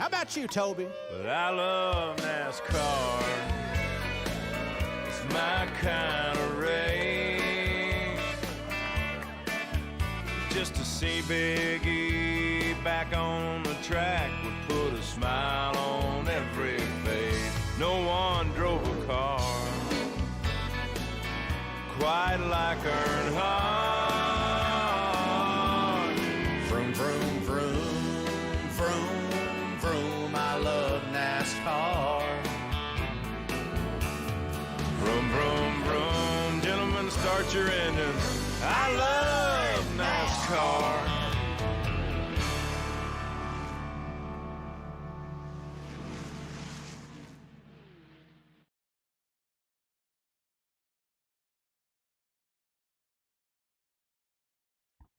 How about you, Toby? But I love NASCAR. It's my kind of race. Just to see Big E back on the track would put a smile on every face. No one drove a car quite like Earnhardt. Vroom, vroom, vroom, vroom, vroom. I love NASCAR. Vroom, vroom, vroom. Gentlemen, start your engines. I love NASCAR.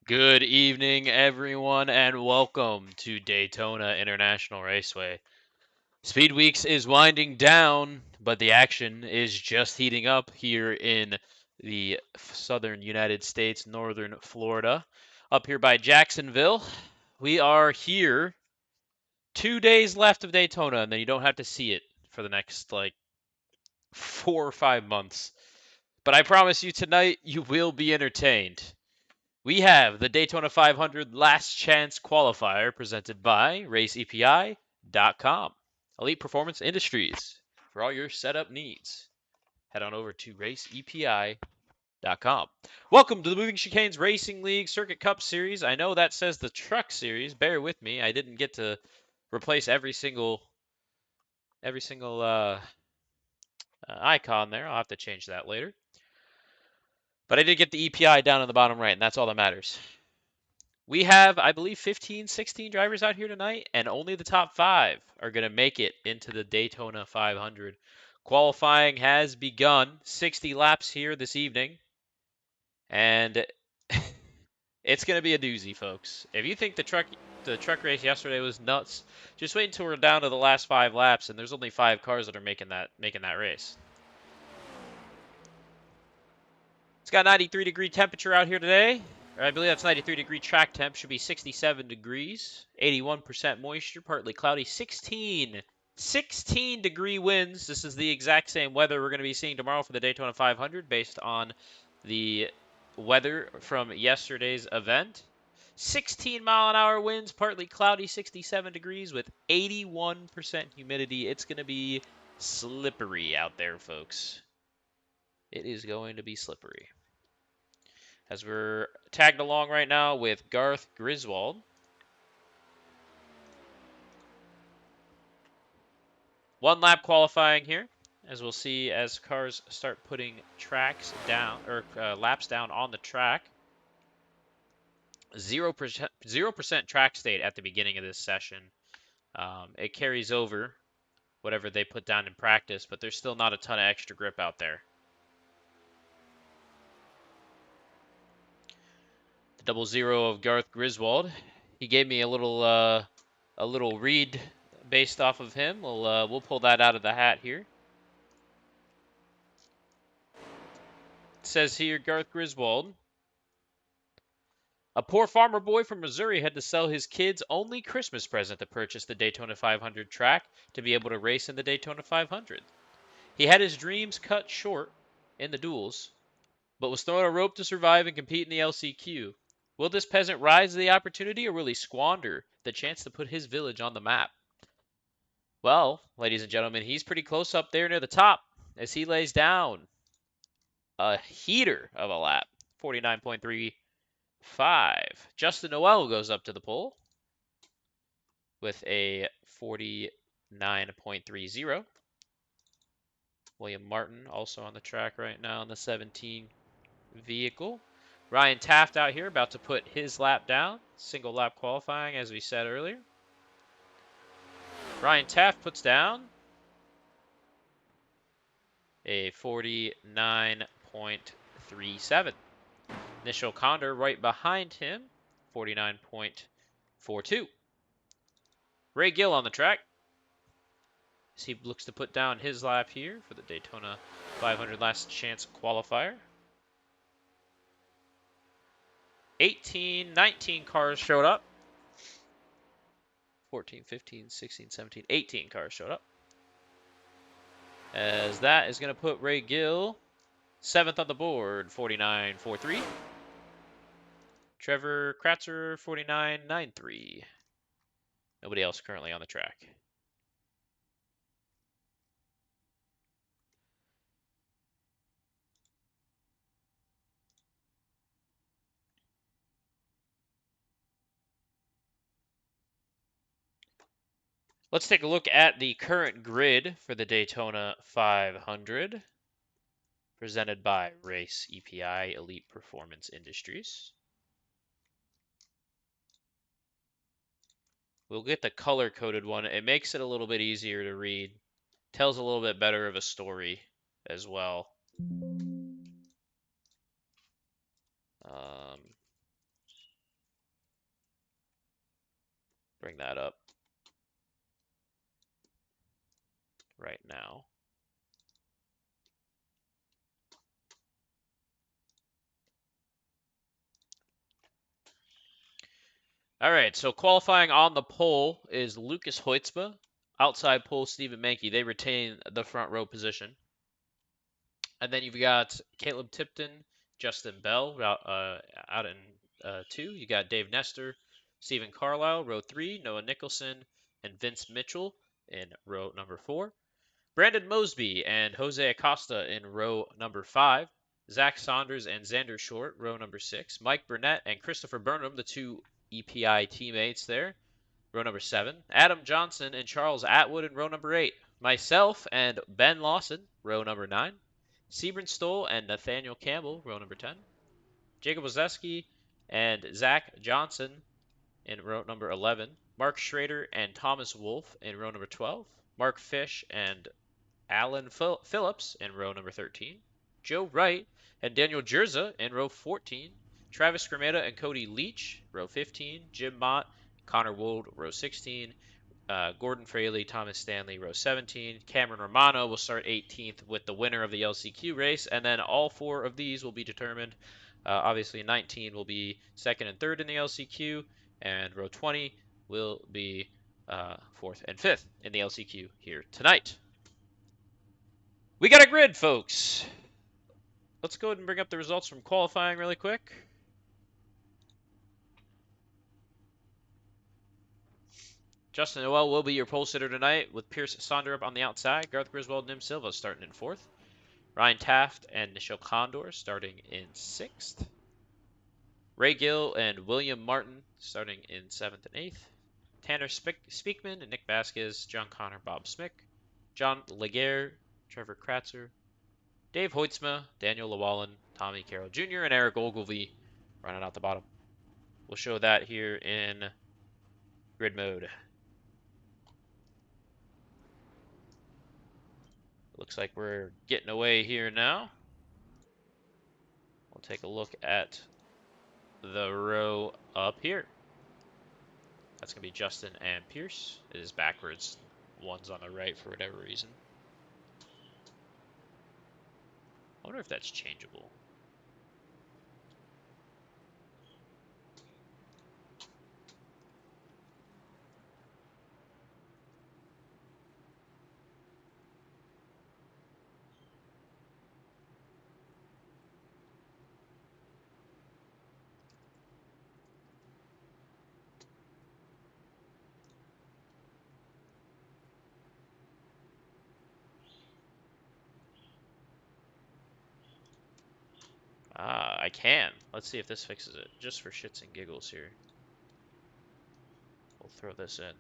Good evening, everyone, and welcome to Daytona International Raceway. Speed Weeks is winding down, but the action is just heating up here in the southern United States, northern Florida, up here by Jacksonville. We are here 2 days left of Daytona, and then you don't have to see it for the next, 4 or 5 months. But I promise you tonight, you will be entertained. We have the Daytona 500 Last Chance Qualifier presented by RaceEPI.com. Elite Performance Industries for all your setup needs. Head on over to RaceEPI.com. Welcome to the Moving Chicanes Racing League Circuit Cup Series. I know that says the Truck Series. Bear with me. I didn't get to replace every single icon there. I'll have to change that later. But I did get the EPI down in the bottom right, and that's all that matters. We have, I believe, 15, 16 drivers out here tonight, and only the top 5 are going to make it into the Daytona 500. Qualifying has begun. 60 laps here this evening. And it's going to be a doozy, folks. If you think the truck race yesterday was nuts, just wait until we're down to the last 5 laps, and there's only 5 cars that are making that race. It's got 93-degree temperature out here today. I believe that's 93-degree track temp. Should be 67 degrees. 81% moisture, partly cloudy. 16-degree winds. This is the exact same weather we're going to be seeing tomorrow for the Daytona 500 based on the weather from yesterday's event. 16-mile-an-hour winds, partly cloudy, 67 degrees with 81% humidity. It's going to be slippery out there, folks. It is going to be slippery. As we're tagged along right now with Garth Griswold. One lap qualifying here, as we'll see as cars start putting tracks down, or laps down on the track. 0% track state at the beginning of this session. It carries over whatever they put down in practice, but there's still not a ton of extra grip out there. The 00 of Garth Griswold. He gave me a little read based off of him. We'll pull that out of the hat here. It says here, Garth Griswold. A poor farmer boy from Missouri had to sell his kid's only Christmas present to purchase the Daytona 500 track to be able to race in the Daytona 500. He had his dreams cut short in the duels, but was thrown a rope to survive and compete in the LCQ. Will this peasant rise to the opportunity, or will he squander the chance to put his village on the map? Well, ladies and gentlemen, he's pretty close up there near the top as he lays down a heater of a lap, 49.35. Justin Noel goes up to the pole with a 49.30. William Martin also on the track right now in the 17 vehicle. Ryan Taft out here about to put his lap down. Single lap qualifying, as we said earlier. Ryan Taft puts down a 49.37. Nishal Condor right behind him, 49.42. Ray Gill on the track as he looks to put down his lap here for the Daytona 500 Last Chance Qualifier. 19 cars showed up. 14, 15, 16, 17, 18 cars showed up. As that is going to put Ray Gill 7th on the board, 49.43. Trevor Kratzer, 49.93. Nobody else currently on the track. Let's take a look at the current grid for the Daytona 500, presented by Race EPI Elite Performance Industries. We'll get the color-coded one. It makes it a little bit easier to read. Tells a little bit better of a story as well. Bring that up right now. All right, so qualifying on the pole is Lucas Hoitzma. Outside pole, Stephen Mankey. They retain the front row position. And then you've got Caleb Tipton, Justin Bell out in 2. You got Dave Nestor, Stephen Carlisle, row 3, Noah Nicholson, and Vince Mitchell in row number 4. Brandon Mosby and Jose Acosta in row number 5. Zach Saunders and Xander Short, row number 6. Mike Burnett and Christopher Burnham, the 2 EPI teammates there, row number 7. Adam Johnson and Charles Atwood in row number 8. Myself and Ben Lawson, row number 9. Sebron Stoll and Nathaniel Campbell, row number 10. Jacob Wazeski and Zach Johnson in row number 11. Mark Schrader and Thomas Wolf in row number 12. Mark Fish and Alan Phillips in row number 13. Joe Wright and Daniel Jerza in row 14. Travis Grameta and Cody Leach, row 15. Jim Mott, Connor Wold, row 16. Gordon Fraley, Thomas Stanley, row 17. Cameron Romano will start 18th with the winner of the LCQ race, and then all 4 of these will be determined. Obviously, 19 will be 2nd and 3rd in the LCQ, and row 20 will be 4th and 5th in the LCQ here tonight. We got a grid, folks. Let's go ahead and bring up the results from qualifying really quick. Justin Noel will be your pole sitter tonight with Pierce Sonderup on the outside. Garth Griswold, Nim Silva starting in 4th. Ryan Taft and Nichelle Condor starting in 6th. Ray Gill and William Martin starting in 7th and 8th. Tanner Speakman and Nic Vasquez, John Connor, Bob Smick, John Laguerre, Trevor Kratzer, Dave Hoitzma, Daniel Lewallen, Tommy Carroll Jr., and Eric Ogilvie running out the bottom. We'll show that here in grid mode. Looks like we're getting away here now. We'll take a look at the row up here. That's going to be Justin and Pierce. It is backwards. One's on the right for whatever reason. I wonder if that's changeable. I can. Let's see if this fixes it. Just for shits and giggles here. We'll throw this in.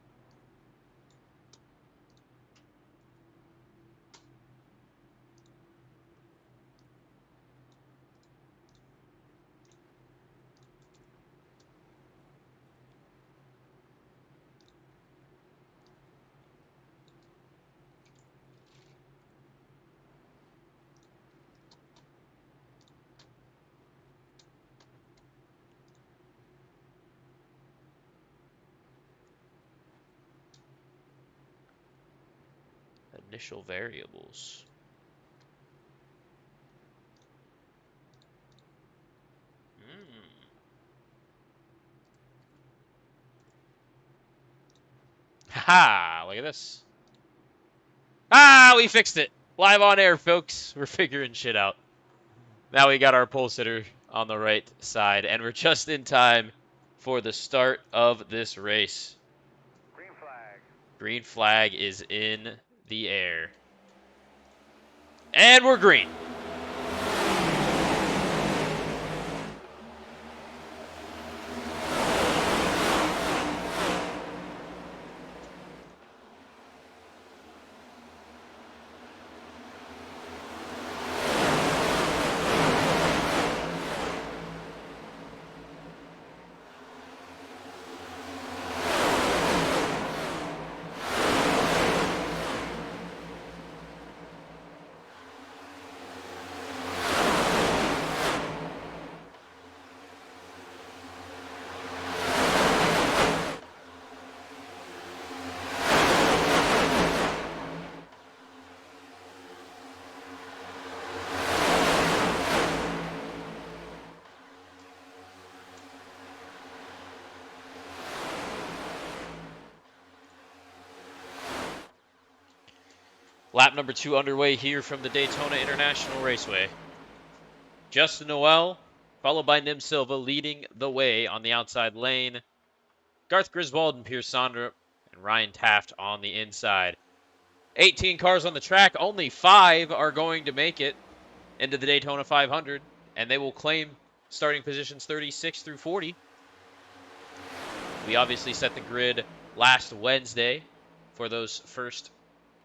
Initial variables. Ha! Look at this. Ah, we fixed it. Live on air, folks. We're figuring shit out. Now we got our pole sitter on the right side, and we're just in time for the start of this race. Green flag. Green flag is in the air. And we're green. Lap number 2 underway here from the Daytona International Raceway. Justin Noel, followed by Nim Silva, leading the way on the outside lane. Garth Griswold and Pierce Sondra and Ryan Taft on the inside. 18 cars on the track, only 5 are going to make it into the Daytona 500, and they will claim starting positions 36 through 40. We obviously set the grid last Wednesday for those first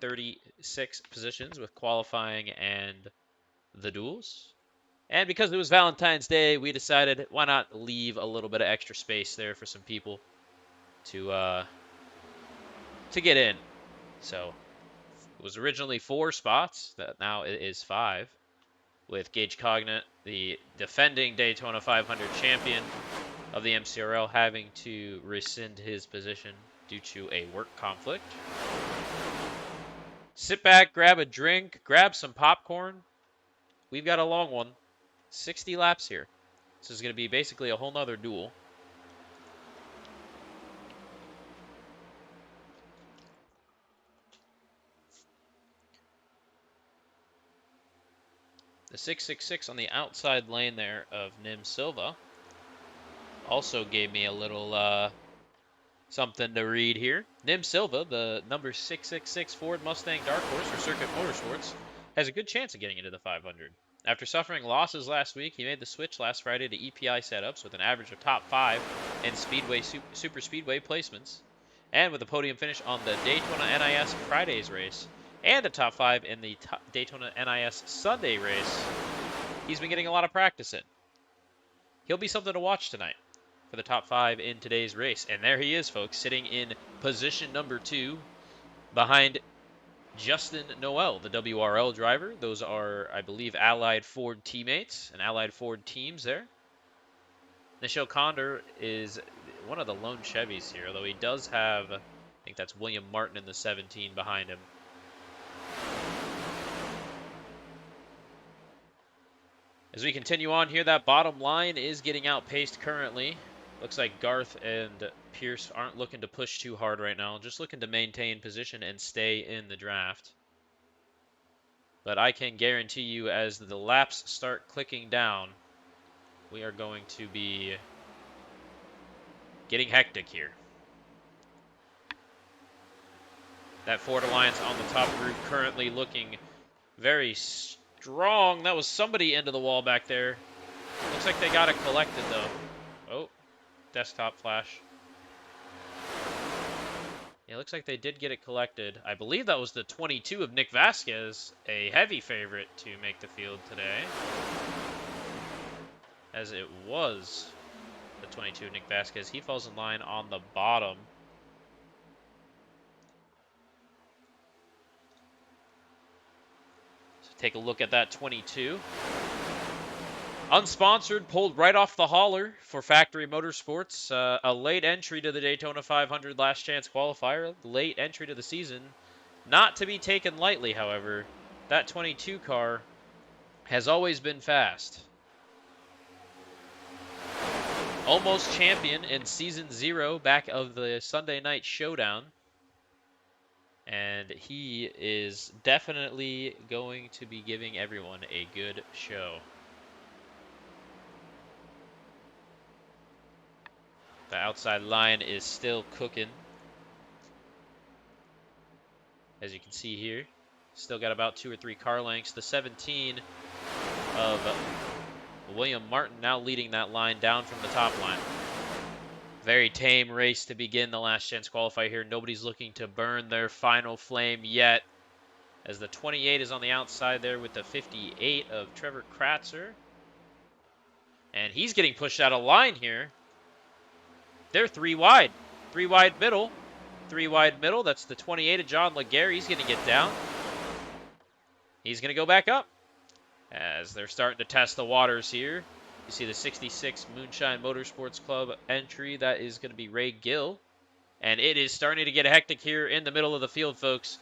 36 positions with qualifying and the duels. And because it was Valentine's Day, we decided why not leave a little bit of extra space there for some people to get in. So it was originally 4 spots, that now it is 5, with Gage Cognate, the defending Daytona 500 champion of the MCRL, having to rescind his position due to a work conflict. Sit back, grab a drink, grab some popcorn. We've got a long one. 60 laps here. This is going to be basically a whole nother duel. The 666 on the outside lane there of Nim Silva also gave me a little something to read here. Nim Silva, the number 666 Ford Mustang Dark Horse for Circuit Motorsports, has a good chance of getting into the 500. After suffering losses last week, he made the switch last Friday to EPI setups with an average of top 5 in Speedway Super Speedway placements, and with a podium finish on the Daytona NIS Fridays race, and a top 5 in the Daytona NIS Sunday race. He's been getting a lot of practice in. He'll be something to watch tonight for the top 5 in today's race. And there he is, folks, sitting in position number 2 behind Justin Noel, the WRL driver. Those are, I believe, Allied Ford teammates and Allied Ford teams there. Nichelle Condor is one of the lone Chevys here, although he does have, I think that's William Martin in the 17 behind him. As we continue on here, that bottom line is getting outpaced currently. Looks like Garth and Pierce aren't looking to push too hard right now, just looking to maintain position and stay in the draft. But I can guarantee you, as the laps start clicking down, we are going to be getting hectic here. That Ford Alliance on the top group currently looking very strong. That was somebody into the wall back there. Looks like they got it collected, though. Oh, desktop flash. Yeah, looks like they did get it collected. I believe that was the 22 of Nic Vasquez, a heavy favorite to make the field today. As it was the 22 Nic Vasquez. He falls in line on the bottom. So take a look at that 22. Unsponsored, pulled right off the hauler for Factory Motorsports. A late entry to the Daytona 500 Last Chance Qualifier. Late entry to the season. Not to be taken lightly, however. That 22 car has always been fast. Almost champion in Season 0 back of the Sunday Night Showdown. And he is definitely going to be giving everyone a good show. The outside line is still cooking. As you can see here, still got about 2 or 3 car lengths. The 17 of William Martin now leading that line down from the top line. Very tame race to begin the last chance qualifier here. Nobody's looking to burn their final flame yet, as the 28 is on the outside there with the 58 of Trevor Kratzer. And he's getting pushed out of line here. They're 3 wide. 3 wide middle. 3 wide middle. That's the 28 of John Laguerre. He's going to get down. He's going to go back up as they're starting to test the waters here. You see the 66 Moonshine Motorsports Club entry. That is going to be Ray Gill. And it is starting to get hectic here in the middle of the field, folks.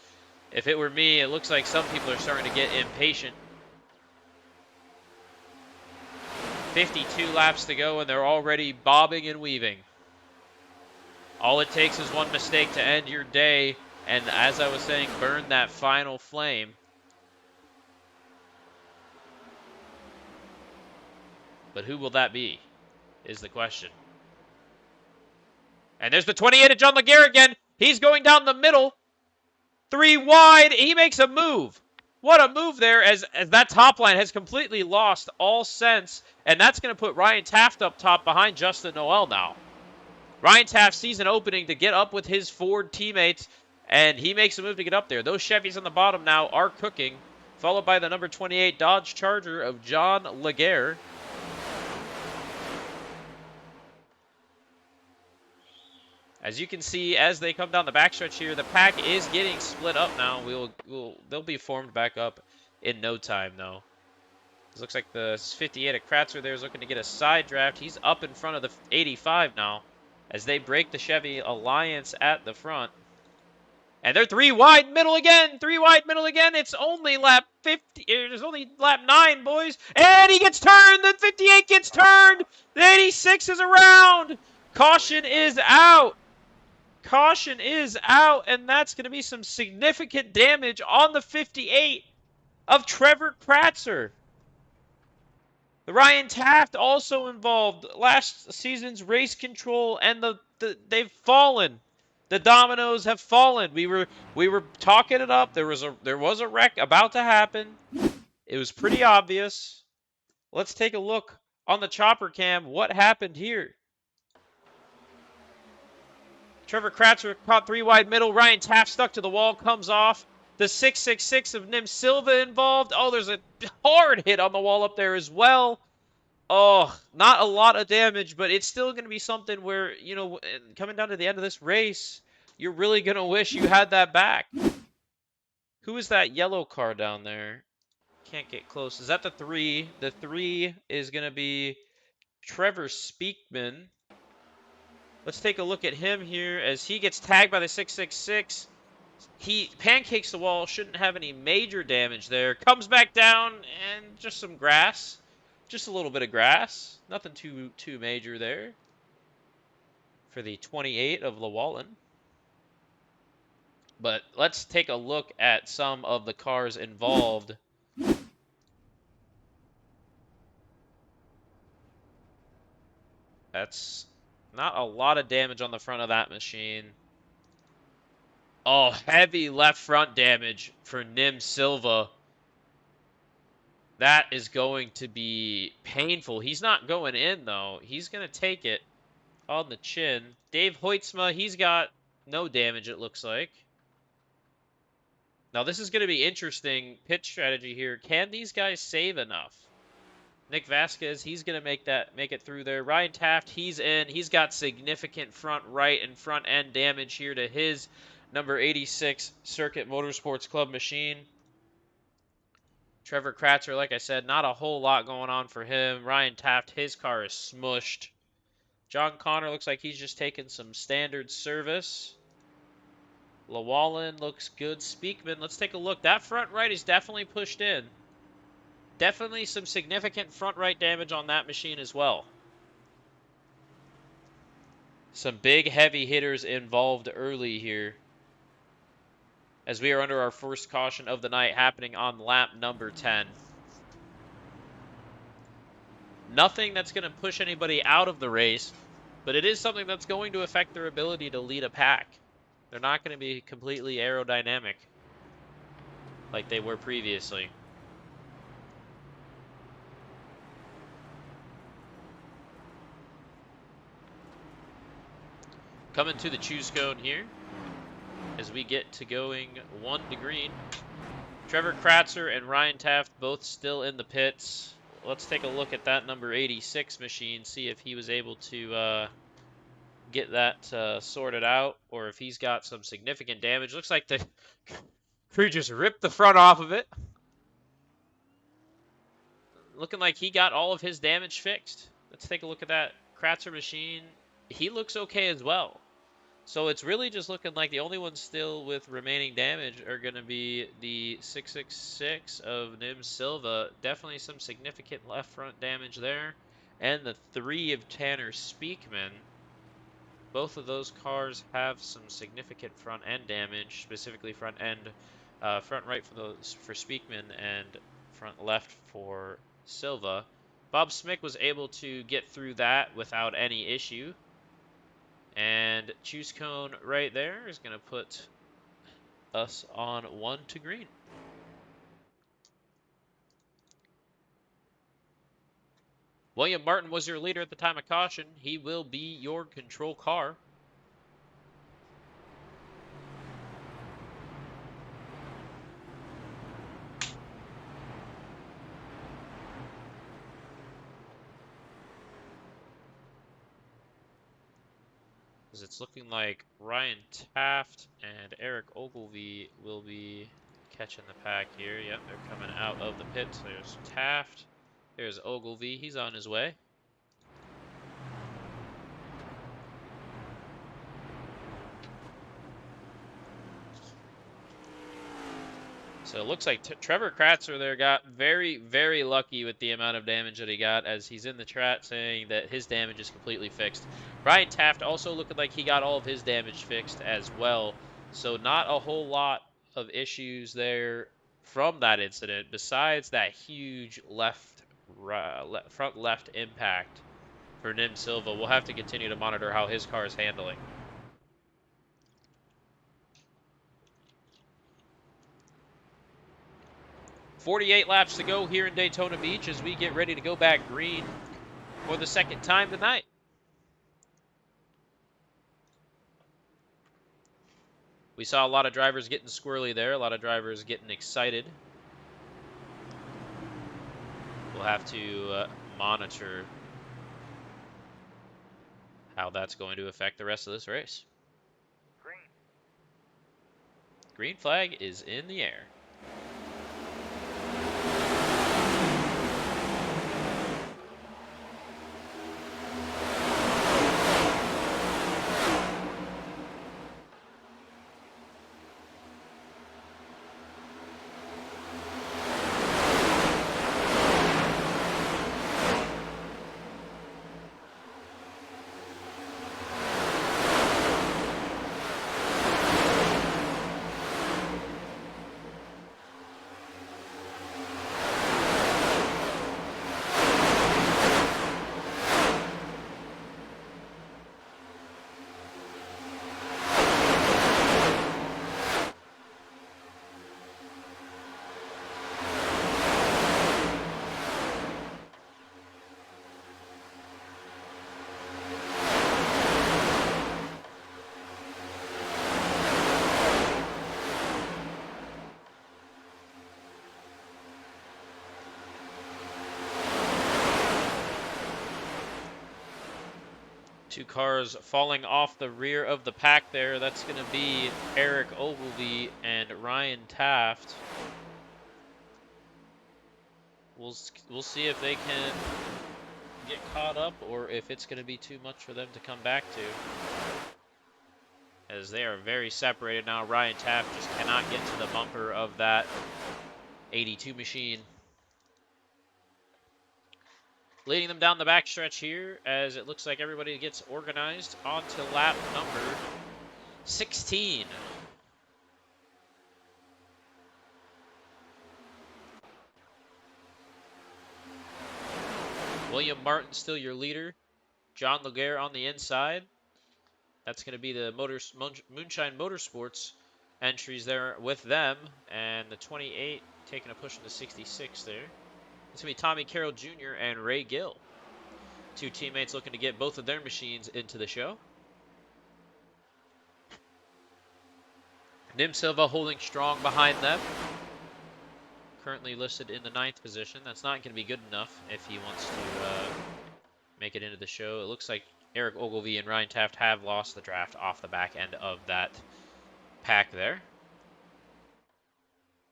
If it were me, it looks like some people are starting to get impatient. 52 laps to go, and they're already bobbing and weaving. All it takes is one mistake to end your day, and as I was saying, burn that final flame. But who will that be, is the question. And there's the 28 of John Laguerre again. He's going down the middle. 3 wide. He makes a move. What a move there, as that top line has completely lost all sense. And that's going to put Ryan Taft up top behind Justin Noel now. Ryan Taft sees an opening to get up with his Ford teammates, and he makes a move to get up there. Those Chevys on the bottom now are cooking, followed by the number 28 Dodge Charger of John Laguerre. As you can see, as they come down the backstretch here, the pack is getting split up now. They'll be formed back up in no time, though. It looks like the 58 of Kratzer there is looking to get a side draft. He's up in front of the 85 now, as they break the Chevy Alliance at the front. And they're 3 wide middle again. 3 wide middle again. It's only lap 50. There's only lap 9, boys. And he gets turned. The 58 gets turned. The 86 is around. Caution is out. Caution is out, and that's going to be some significant damage on the 58 of Trevor Kratzer. The Ryan Taft also involved. Last season's race control, and they've fallen. The dominoes have fallen. We were talking it up. There was a wreck about to happen. It was pretty obvious. Let's take a look on the chopper cam. What happened here? Trevor Kratzer caught 3 wide middle. Ryan Taft stuck to the wall, comes off. The 666 of Nim Silva involved. Oh, there's a hard hit on the wall up there as well. Oh, not a lot of damage, but it's still going to be something where, you know, coming down to the end of this race, you're really going to wish you had that back. Who is that yellow car down there? Can't get close. Is that the 3? The 3 is going to be Trevor Speakman. Let's take a look at him here as he gets tagged by the 666. He pancakes the wall, shouldn't have any major damage there. Comes back down, and just some grass. Just a little bit of grass. Nothing too major there for the 28 of Lewallen. But let's take a look at some of the cars involved. That's not a lot of damage on the front of that machine. Oh, heavy left front damage for Nim Silva. That is going to be painful. He's not going in, though. He's going to take it on the chin. Dave Hoytsma, he's got no damage, it looks like. Now, this is going to be interesting pit strategy here. Can these guys save enough? Nic Vasquez, he's going to make it through there. Ryan Taft, he's in. He's got significant front right and front end damage here to his number 86 Circuit Motorsports Club machine. Trevor Kratzer, like I said, not a whole lot going on for him. Ryan Taft, his car is smushed. John Connor looks like he's just taking some standard service. Lewallen looks good. Speakman, let's take a look. That front right is definitely pushed in. Definitely some significant front right damage on that machine as well. Some big heavy hitters involved early here. as we are under our first caution of the night happening on lap number 10. Nothing that's going to push anybody out of the race, but it is something that's going to affect their ability to lead a pack. They're not going to be completely aerodynamic like they were previously. Coming to the choose cone here as we get to going 1 to green. Trevor Kratzer and Ryan Taft both still in the pits. Let's take a look at that number 86 machine, see if he was able to get that sorted out, or if he's got some significant damage. Looks like the crew just ripped the front off of it. Looking like he got all of his damage fixed. Let's take a look at that Kratzer machine. He looks okay as well. So it's really just looking like the only ones still with remaining damage are going to be the 666 of Nim Silva. Definitely some significant left front damage there. And the 3 of Tanner Speakman. Both of those cars have some significant front end damage, specifically front end, front right for Speakman and front left for Silva. Bob Smick was able to get through that without any issue. And choose cone right there is going to put us on 1 to green. William Martin was your leader at the time of caution. He will be your control car. It's looking like Ryan Taft and Eric Ogilvie will be catching the pack here. Yep, they're coming out of the pits. There's Taft. There's Ogilvie. He's on his way. So it looks like Trevor Kratzer there got very, very lucky with the amount of damage that he got, as he's in the chat saying that his damage is completely fixed. Ryan Taft also looking like he got all of his damage fixed as well. So not a whole lot of issues there from that incident, besides that huge front left impact for Nim Silva. We'll have to continue to monitor how his car is handling. 48 laps to go here in Daytona Beach as we get ready to go back green for the second time tonight. We saw a lot of drivers getting squirrely there, a lot of drivers getting excited. We'll have to monitor how that's going to affect the rest of this race. Green flag is in the air. Two cars falling off the rear of the pack there. That's going to be Eric Ogilvie and Ryan Taft. We'll see if they can get caught up or if it's going to be too much for them to come back to. As they are very separated now. Ryan Taft just cannot get to the bumper of that 82 machine. Leading them down the backstretch here as it looks like everybody gets organized onto lap number 16. William Martin still your leader. John Laguerre on the inside. That's going to be the Moonshine Motorsports entries there with them. And the 28 taking a push into 66 there. It's going to be Tommy Carroll Jr. and Ray Gill. Two teammates looking to get both of their machines into the show. Nim Silva holding strong behind them. Currently listed in the 9th position. That's not going to be good enough if he wants to make it into the show. It looks like Eric Ogilvie and Ryan Taft have lost the draft off the back end of that pack there.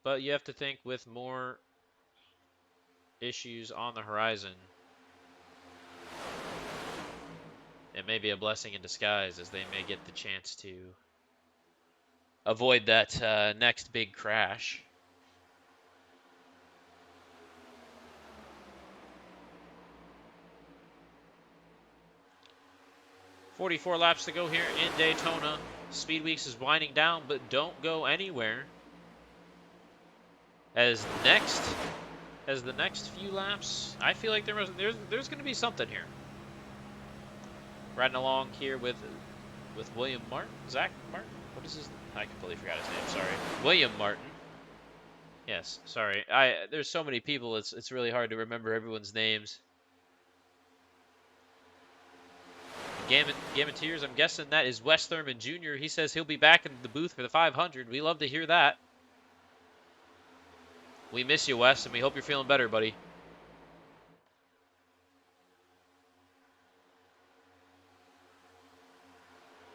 But you have to think with more issues on the horizon, it may be a blessing in disguise as they may get the chance to avoid that next big crash. .44 laps to go here in Daytona. Speed Weeks is winding down, but don't go anywhere. As the next few laps, I feel like there's going to be something here. Riding along here with William Martin, Zach Martin. What is his? I completely forgot his name. Sorry, William Martin. Yes, sorry. There's so many people. It's really hard to remember everyone's names. Gameteers, I'm guessing that is Wes Thurman Jr. He says he'll be back in the booth for the 500. We love to hear that. We miss you, Wes, and we hope you're feeling better, buddy.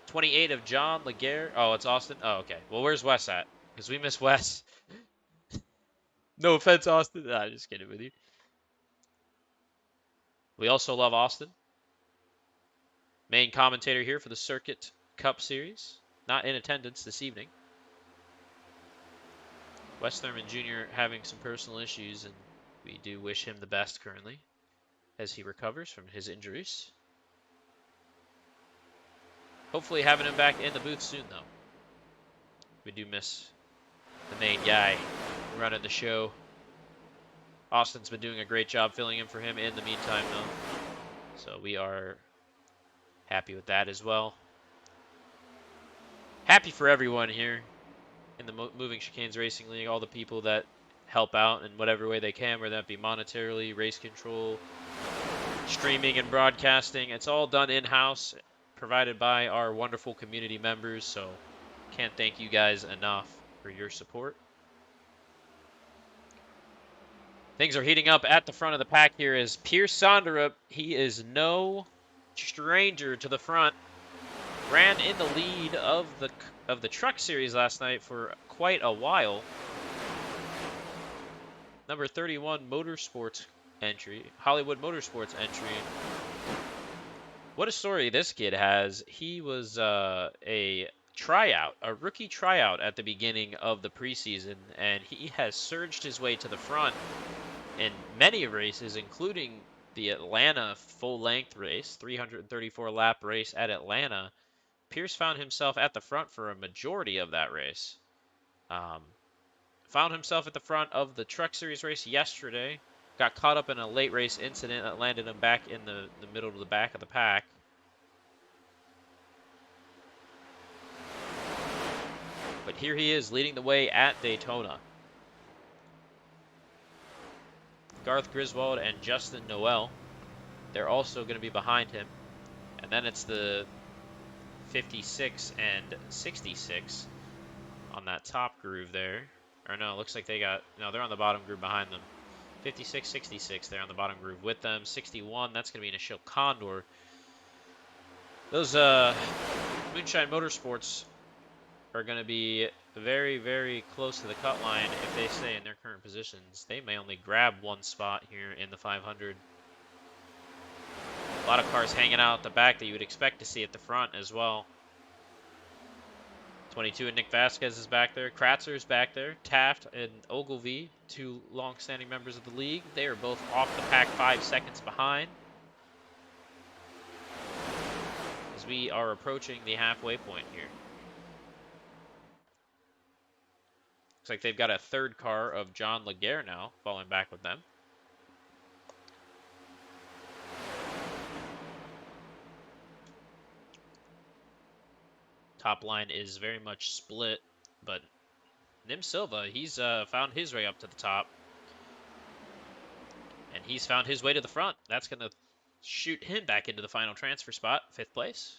.28 of John Laguerre. Oh, it's Austin. Oh, okay. Well, where's Wes at? Because we miss Wes. No offense, Austin. Nah, just kidding with you. We also love Austin. Main commentator here for the Circuit Cup Series. Not in attendance this evening. Wes Thurman Jr. having some personal issues, and we do wish him the best currently as he recovers from his injuries. Hopefully having him back in the booth soon, though. We do miss the main guy running the show. Austin's been doing a great job filling in for him in the meantime, though. So we are happy with that as well. Happy for everyone here in the Moving Chicanes Racing League, all the people that help out in whatever way they can, whether that be monetarily, race control, streaming and broadcasting. It's all done in-house, provided by our wonderful community members, so can't thank you guys enough for your support. Things are heating up at the front of the pack here as Pierce Sonderup, he is no stranger to the front. Ran in the lead of the Truck Series last night for quite a while. Number 31 Motorsports entry, Hollywood Motorsports entry. What a story this kid has. He was a rookie tryout at the beginning of the preseason, and he has surged his way to the front in many races, including the Atlanta full-length race, 334-lap race at Atlanta. Pierce found himself at the front for a majority of that race. Found himself at the front of the Truck Series race yesterday. Got caught up in a late race incident that landed him back in the middle to the back of the pack. But here he is leading the way at Daytona. Garth Griswold and Justin Noel, they're also going to be behind him. And then it's the 56 and 66 on that top groove there. Or no, it looks like they're on the bottom groove behind them. 56, 66, they're on the bottom groove with them. 61, that's going to be Nichelle Condor. Those Moonshine Motorsports are going to be very, very close to the cut line if they stay in their current positions. They may only grab one spot here in the 500. A lot of cars hanging out at the back that you would expect to see at the front as well. 22 and Nic Vasquez is back there. Kratzer's back there. Taft and Ogilvie, two long-standing members of the league. They are both off the pack 5 seconds behind. As we are approaching the halfway point here. Looks like they've got a third car of John Laguerre now, falling back with them. top line is very much split, but Nim Silva, he's found his way up to the top. And he's found his way to the front. That's going to shoot him back into the final transfer spot, 5th place.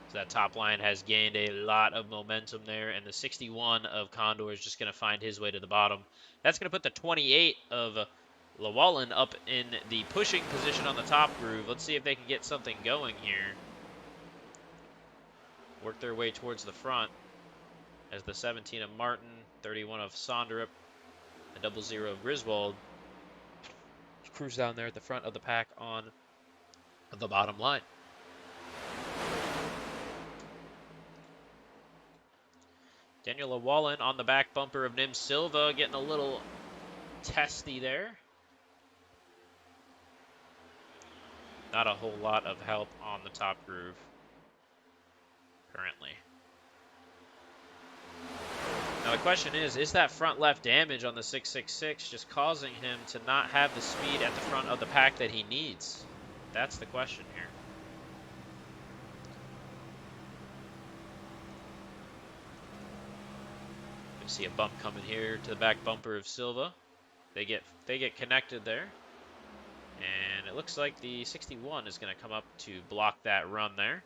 So that top line has gained a lot of momentum there, and the 61 of Condor is just going to find his way to the bottom. That's going to put the 28 of Lewallen up in the pushing position on the top groove. Let's see if they can get something going here. Work their way towards the front as the 17 of Martin, 31 of Sonderup, a 00 of Griswold cruise down there at the front of the pack on the bottom line. Daniel Lewallen on the back bumper of Nim Silva, getting a little testy there. Not a whole lot of help on the top groove currently. Now the question is that front left damage on the 666 just causing him to not have the speed at the front of the pack that he needs? That's the question here. See a bump coming here to the back bumper of Silva. They get connected there. And it looks like the 61 is going to come up to block that run there.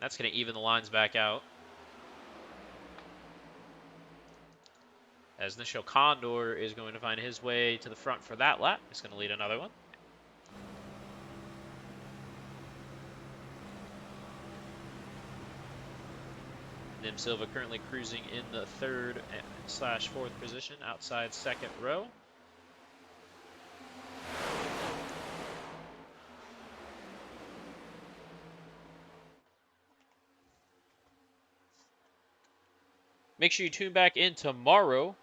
That's going to even the lines back out. As Nisho Condor is going to find his way to the front for that lap. He's going to lead another one. Nim Silva currently cruising in the 3rd/4th position outside 2nd row. Make sure you tune back in tomorrow.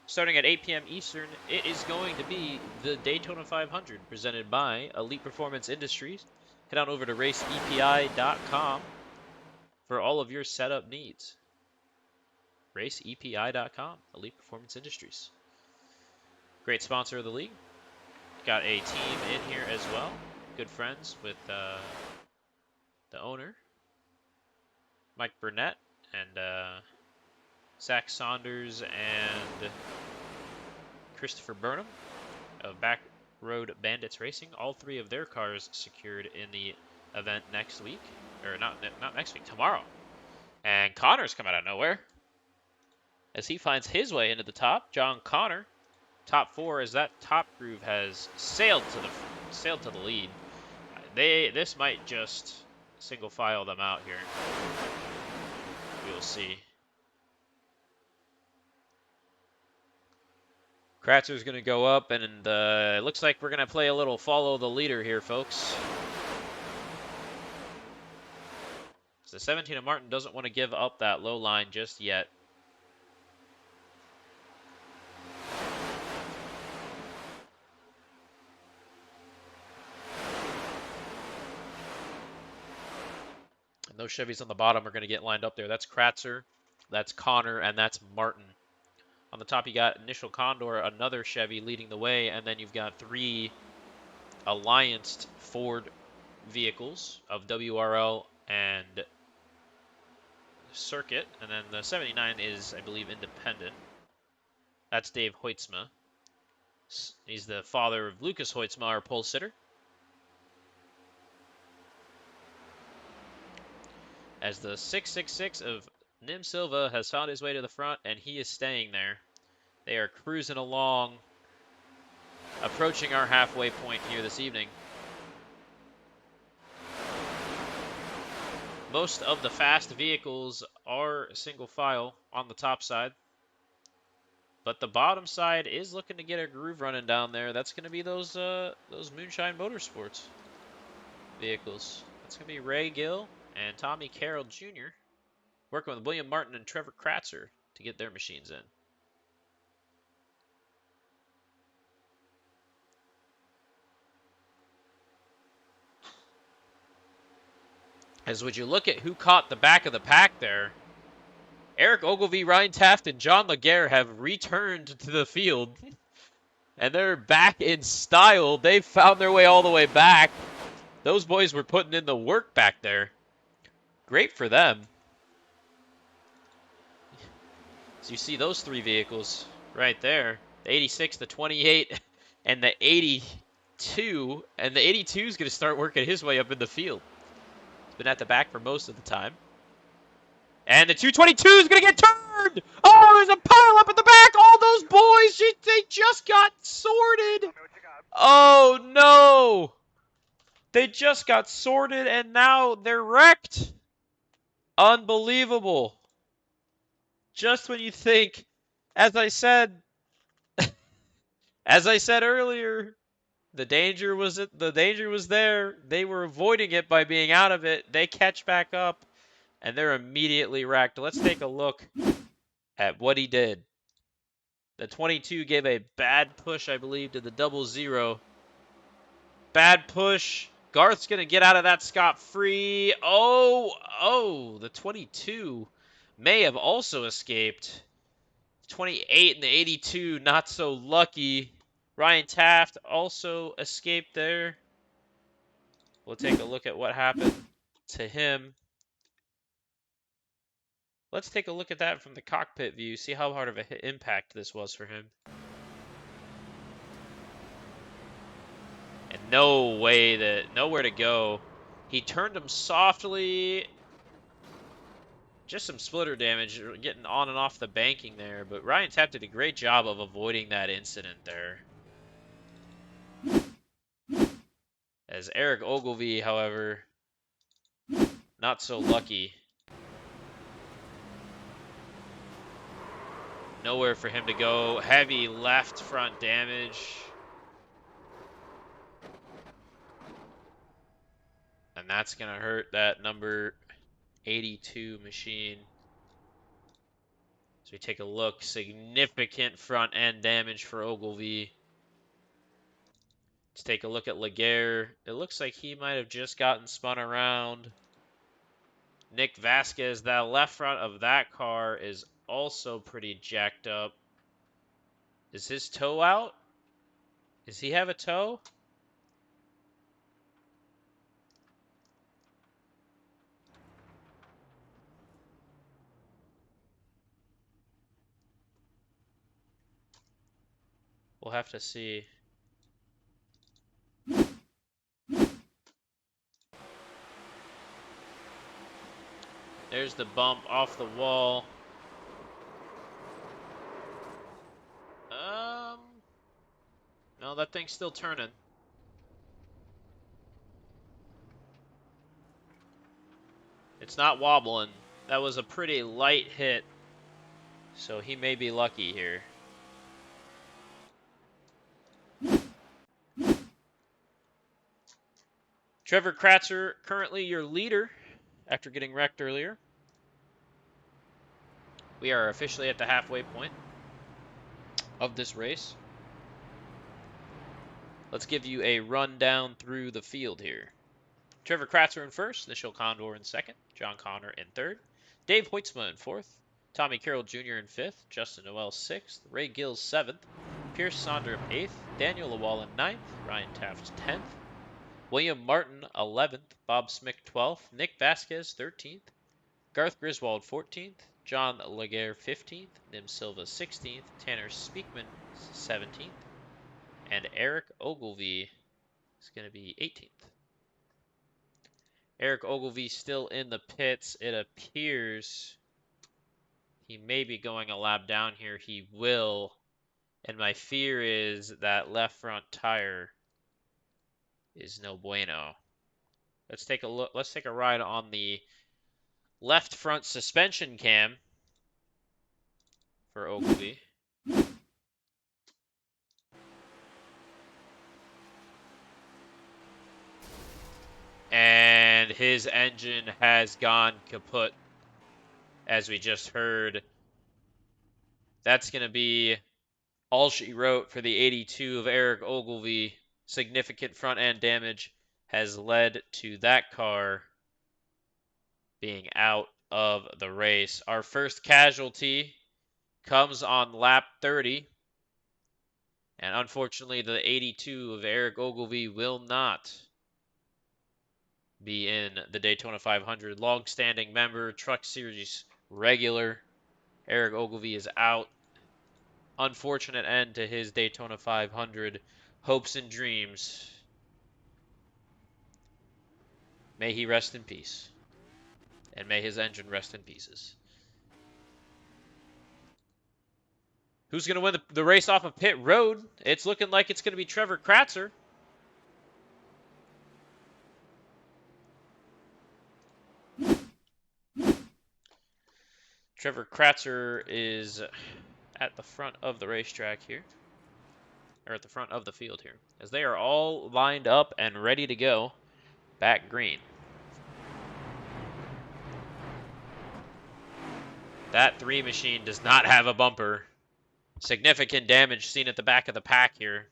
Starting at 8 p.m. Eastern, it is going to be the Daytona 500 presented by Elite Performance Industries. Head on over to raceepi.com for all of your setup needs. Raceepi.com, Elite Performance Industries. Great sponsor of the league. Got a team in here as well. Good friends with the owner, Mike Burnett, and Zach Saunders and Christopher Burnham of Back Road Bandits Racing. All 3 of their cars secured in the event next week. Or not next week, tomorrow. And Connor's come out of nowhere as he finds his way into the top. John Connor, top 4, as that top groove has sailed to the lead. This might just single file them out here. We will see. Kratzer's going to go up, and it looks like we're going to play a little follow the leader here, folks. The 17 of Martin doesn't want to give up that low line just yet. And those Chevys on the bottom are going to get lined up there. That's Kratzer, that's Connor, and that's Martin. On the top, you got Initial Condor, another Chevy leading the way, and then you've got 3 allianced Ford vehicles of WRL and Circuit, and then the 79 is, I believe, independent. That's Dave Hoytsma. He's the father of Lucas Hoytsma, our pole sitter. As the 666 of Nim Silva has found his way to the front, and he is staying there. They are cruising along, approaching our halfway point here this evening. Most of the fast vehicles are single file on the top side, but the bottom side is looking to get a groove running down there. That's going to be those Moonshine Motorsports vehicles. That's going to be Ray Gill and Tommy Carroll Jr. working with William Martin and Trevor Kratzer to get their machines in. As would you look at who caught the back of the pack there, Eric Ogilvie, Ryan Taft, and John Laguerre have returned to the field. And they're back in style. They've found their way all the way back. Those boys were putting in the work back there. Great for them. So you see those three vehicles right there. The 86, the 28, and the 82. And the 82 is going to start working his way up in the field. He's been at the back for most of the time. And the 222 is going to get turned! Oh, there's a pile up at the back! All those boys, they just got sorted! Oh, no! They just got sorted, and now they're wrecked! Unbelievable. Just when you think, as I said earlier, the danger was there. They were avoiding it by being out of it. They catch back up, and they're immediately wrecked. Let's take a look at what he did. The 22 gave a bad push, I believe, to the 00. Bad push. Garth's going to get out of that scot-free. Oh, the 22 may have also escaped. 28 and the 82, not so lucky. Ryan Taft also escaped there. We'll take a look at what happened to him. Let's take a look at that from the cockpit view, see how hard of an impact this was for him. And nowhere to go. He turned him softly. Just some splitter damage, getting on and off the banking there. But Ryan Taft did a great job of avoiding that incident there. As Eric Ogilvie, however, not so lucky. Nowhere for him to go. Heavy left front damage. And that's going to hurt that number 82 machine. So we take a look. Significant front end damage for Ogilvie. Let's take a look at Laguerre. It looks like he might have just gotten spun around. Nic Vasquez, that left front of that car is also pretty jacked up. Is his toe out? Does he have a toe? We'll have to see. There's the bump off the wall. No, that thing's still turning. It's not wobbling. That was a pretty light hit. So he may be lucky here. Trevor Kratzer, currently your leader after getting wrecked earlier. We are officially at the halfway point of this race. Let's give you a rundown through the field here. Trevor Kratzer in first, Nishil Condor in second, John Connor in third, Dave Hoytsma in fourth, Tommy Carroll Jr. in fifth, Justin Noel sixth, Ray Gills seventh, Pierce Sondrum eighth, Daniel Lewallen ninth, Ryan Taft 10th, William Martin 11th, Bob Smick 12th, Nic Vasquez 13th, Garth Griswold 14th, John Laguerre 15th, Nim Silva 16th, Tanner Speakman 17th, and Eric Ogilvie is going to be 18th. Eric Ogilvie still in the pits. It appears he may be going a lap down here. He will. And my fear is that left front tire is no bueno. Let's take a look. Let's take a ride on the left front suspension cam for Ogilvie. And his engine has gone kaput, as we just heard. That's going to be all she wrote for the 82 of Eric Ogilvie. Significant front end damage has led to that car being out of the race. Our first casualty comes on lap 30. And unfortunately, the 82 of Eric Ogilvy will not be in the Daytona 500. Long-standing member, Truck Series regular. Eric Ogilvy is out. Unfortunate end to his Daytona 500 hopes and dreams. May he rest in peace. And may his engine rest in pieces. Who's going to win the race off of pit road? It's looking like it's going to be Trevor Kratzer. Trevor Kratzer is at the front of the racetrack here. Or at the front of the field here. As they are all lined up and ready to go. Back green. That 3 machine does not have a bumper. Significant damage seen at the back of the pack here.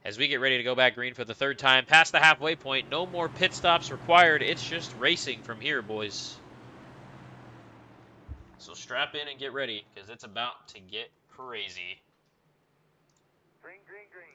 As we get ready to go back green for the 3rd time, past the halfway point, no more pit stops required. It's just racing from here, boys. So strap in and get ready, because it's about to get crazy. Green, green, green.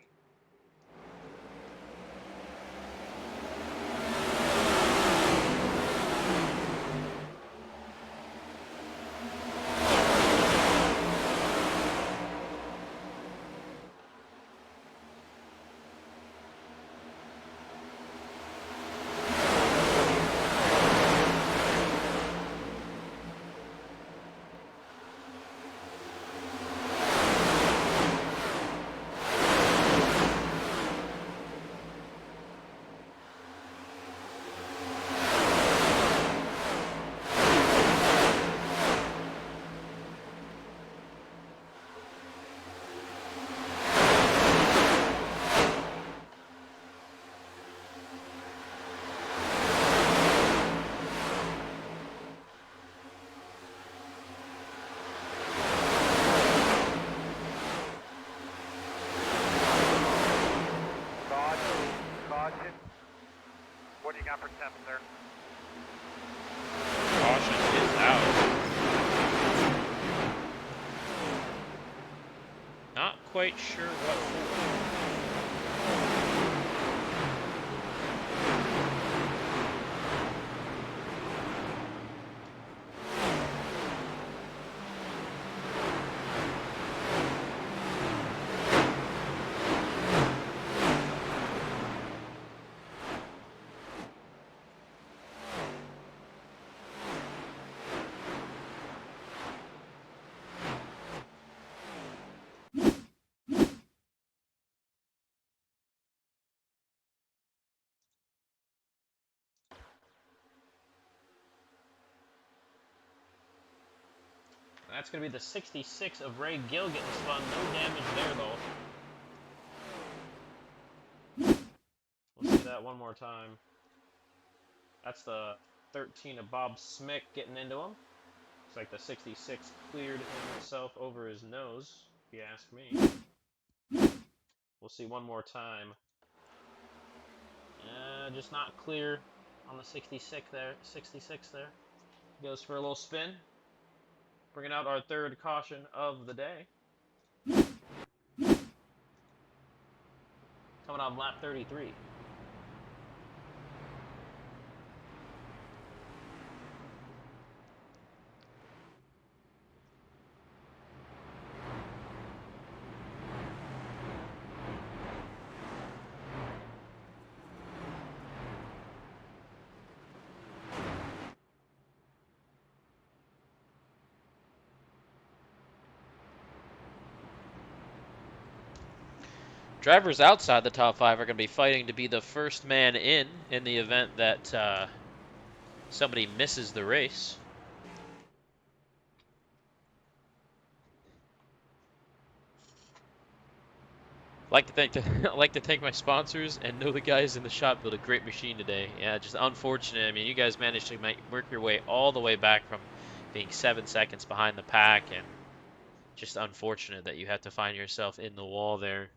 Caution. What do you got for temps, sir? Caution is out. Not quite sure what for. That's going to be the 66 of Ray Gill getting spun. No damage there, though. We'll see that one more time. That's the 13 of Bob Smick getting into him. Looks like the 66 cleared himself over his nose, if you ask me. We'll see one more time. Just not clear on the 66 there. 66 there. Goes for a little spin. Bringing out our 3rd caution of the day. Coming on lap 33. Drivers outside the top 5 are going to be fighting to be the first man in the event that somebody misses the race. Like to thank my sponsors and know the guys in the shop built a great machine today. Yeah, just unfortunate. I mean, you guys managed to work your way all the way back from being 7 seconds behind the pack, and just unfortunate that you had to find yourself in the wall there.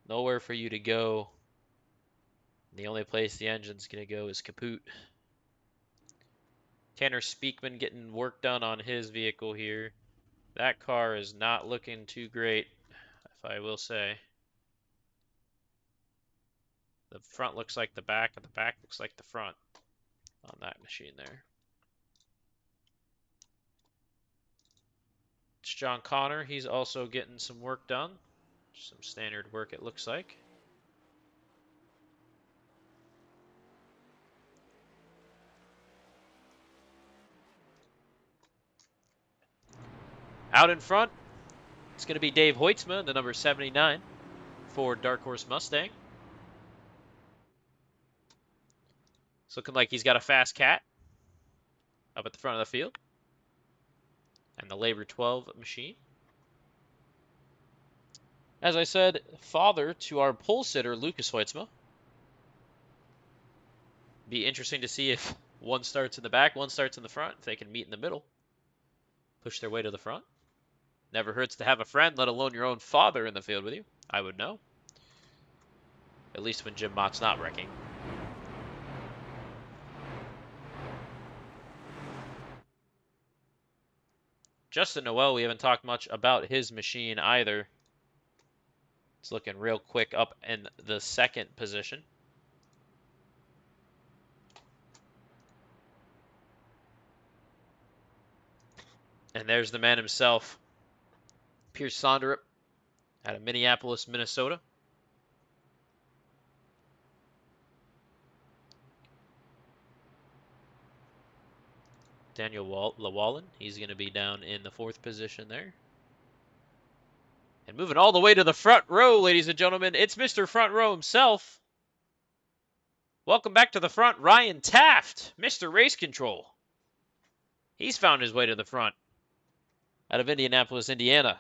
Nowhere for you to go. The only place the engine's going to go is kaput. Tanner Speakman getting work done on his vehicle here. That car is not looking too great, if I will say. The front looks like the back, and the back looks like the front on that machine there. It's John Connor. He's also getting some work done. Some standard work, it looks like. Out in front, it's going to be Dave Hoitzma, the number 79 for Dark Horse Mustang. It's looking like he's got a fast cat up at the front of the field. And the Labor 12 machine. As I said, father to our pole sitter, Lucas Hoitzma. Be interesting to see if one starts in the back, one starts in the front, if they can meet in the middle. Push their way to the front. Never hurts to have a friend, let alone your own father in the field with you. I would know. At least when Jim Mott's not wrecking. Justin Noel, we haven't talked much about his machine either. It's looking real quick up in the second position. And there's the man himself, Pierce Sonderup, out of Minneapolis, Minnesota. Daniel Lewallen, he's going to be down in the fourth position there. And moving all the way to the front row, ladies and gentlemen, it's Mr. Front Row himself. Welcome back to the front, Ryan Taft, Mr. Race Control. He's found his way to the front out of Indianapolis, Indiana.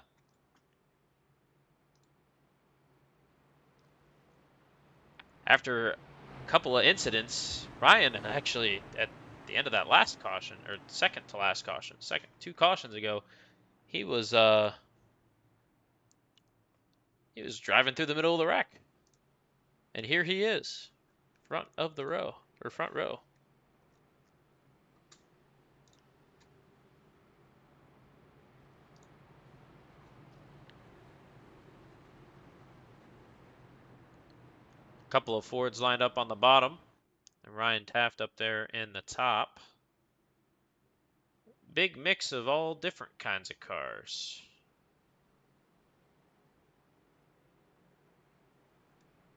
After a couple of incidents, Ryan actually, at the end of that last caution, or second to last caution, two cautions ago, he was driving through the middle of the wreck. And here he is, front row. Couple of Fords lined up on the bottom, and Ryan Taft up there in the top. Big mix of all different kinds of cars.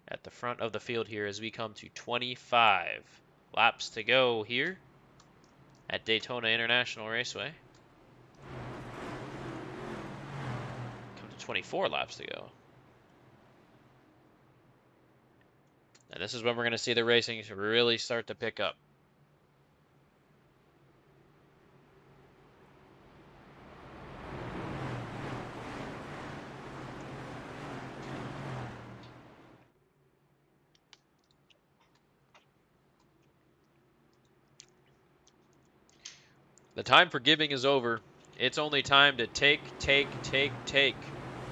At the front of the field here as we come to 25 laps to go here at Daytona International Raceway. Come to 24 laps to go. And this is when we're going to see the racing really start to pick up. The time for giving is over. It's only time to take.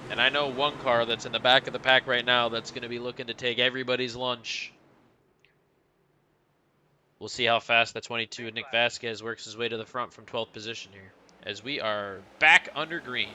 And I know one car that's in the back of the pack right now that's going to be looking to take everybody's lunch. We'll see how fast the 22 Nic Vasquez works his way to the front from 12th position here as we are back under green.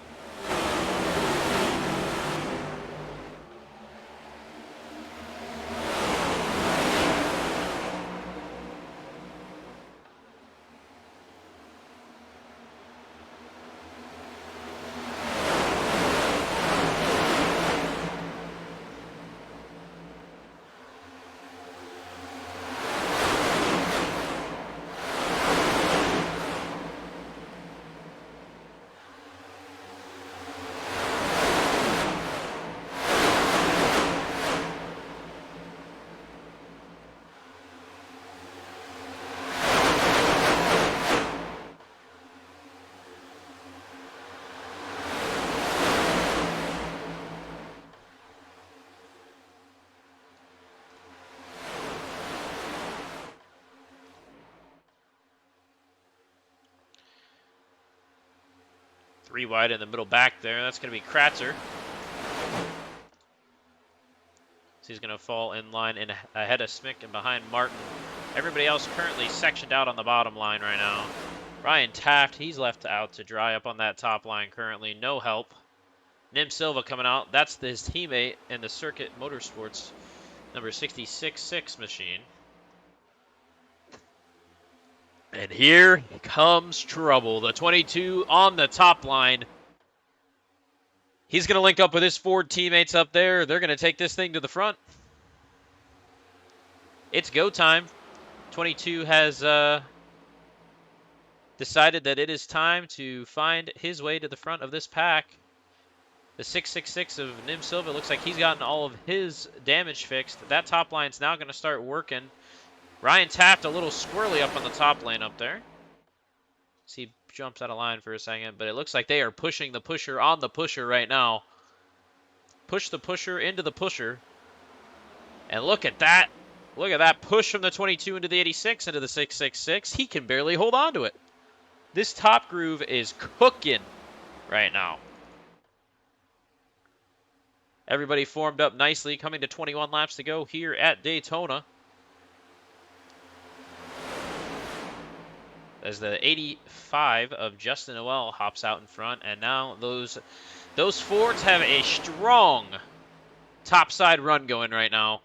Three wide in the middle back there. That's going to be Kratzer. He's going to fall in line and ahead of Smick and behind Martin. Everybody else currently sectioned out on the bottom line right now. Ryan Taft, he's left out to dry up on that top line currently. No help. Nim Silva coming out. That's his teammate in the Circuit Motorsports number 66.6 machine. And here comes trouble. The 22 on the top line. He's going to link up with his Ford teammates up there. They're going to take this thing to the front. It's go time. 22 has decided that it is time to find his way to the front of this pack. The 666 of Nim Silva looks like he's gotten all of his damage fixed. That top line's now going to start working. Ryan Taft a little squirrely up on the top lane up there. See, he jumps out of line for a second, but it looks like they are pushing the pusher on the pusher right now. Push the pusher into the pusher. And look at that. Look at that push from the 22 into the 86 into the 666. He can barely hold on to it. This top groove is cooking right now. Everybody formed up nicely, coming to 21 laps to go here at Daytona. As the 85 of Justin Noel hops out in front, and now those Fords have a strong topside run going right now.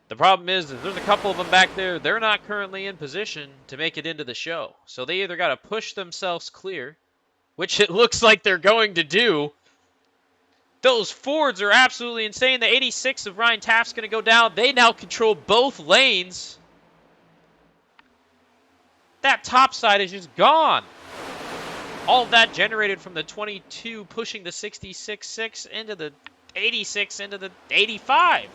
The problem is that there's a couple of them back there. They're not currently in position to make it into the show. So they either got to push themselves clear, which it looks like they're going to do. Those Fords are absolutely insane. The 86 of Ryan Taft's going to go down. They now control both lanes. That top side is just gone. All of that generated from the 22 pushing the 66.6 into the 86 into the 85.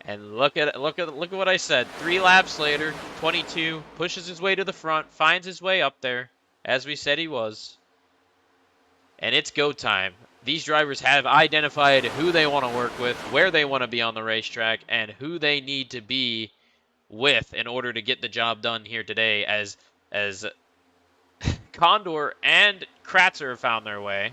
And look at what I said. 3 laps later, 22 pushes his way to the front, finds his way up there, as we said he was. And it's go time. These drivers have identified who they want to work with, where they want to be on the racetrack, and who they need to be with in order to get the job done here today, as Condor and Kratzer have found their way.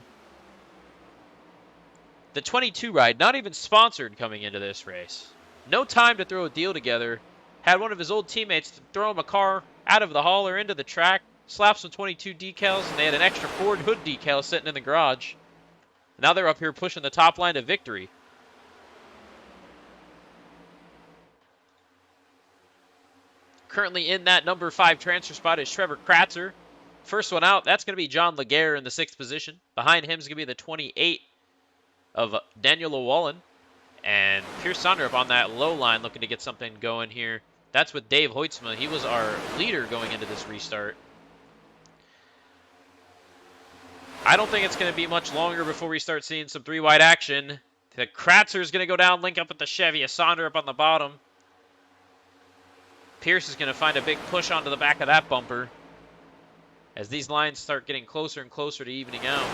The 22 ride, not even sponsored coming into this race. No time to throw a deal together. Had one of his old teammates throw him a car out of the hauler into the track, slap some 22 decals, and they had an extra Ford hood decal sitting in the garage. Now they're up here pushing the top line to victory. Currently in that number 5 transfer spot is Trevor Kratzer. First one out, that's going to be John Laguerre in the 6th position. Behind him is going to be the 28 of Daniel Lewallen. And Pierce Sonderup on that low line looking to get something going here. That's with Dave Hoytsma. He was our leader going into this restart. I don't think it's going to be much longer before we start seeing some 3-wide action. The Kratzer is going to go down, link up with the Chevy. Sonderup on the bottom. Pierce is going to find a big push onto the back of that bumper as these lines start getting closer and closer to evening out.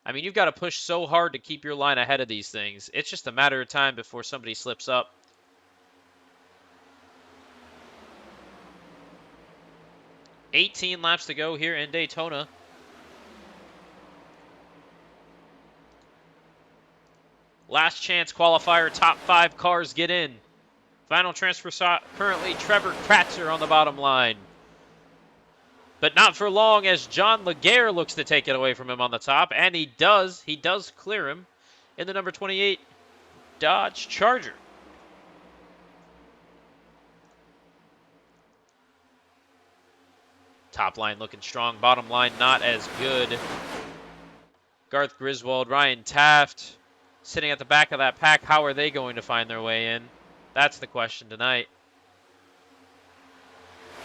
I mean, you've got to push so hard to keep your line ahead of these things. It's just a matter of time before somebody slips up. $18 laps to go here in Daytona. Last chance qualifier, top 5 cars get in. Final transfer currently Trevor Kratzer on the bottom line. But not for long, as John Laguerre looks to take it away from him on the top. And he does. He does clear him in the number 28 Dodge Charger. Top line looking strong. Bottom line not as good. Garth Griswold, Ryan Taft sitting at the back of that pack. How are they going to find their way in? That's the question tonight.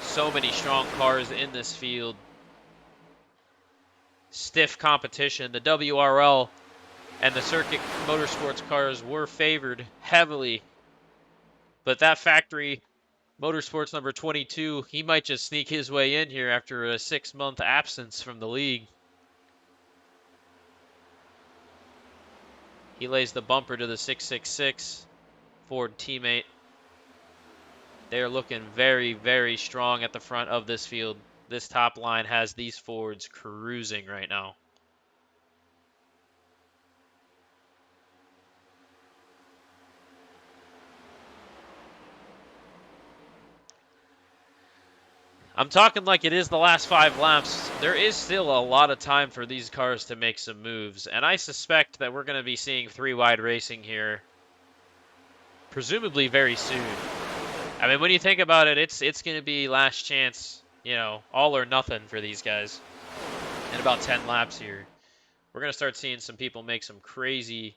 So many strong cars in this field. Stiff competition. The WRL and the Circuit Motorsports cars were favored heavily. But that factory Motorsports number 22, he might just sneak his way in here after a 6-month absence from the league. He lays the bumper to the 666 Ford teammate. They're looking very, very strong at the front of this field. This top line has these Fords cruising right now. I'm talking like it is the last 5 laps. There is still a lot of time for these cars to make some moves, and I suspect that we're going to be seeing 3-wide racing here, presumably very soon. I mean, when you think about it, it's going to be last chance, you know, all or nothing for these guys in about 10 laps here. We're going to start seeing some people make some crazy,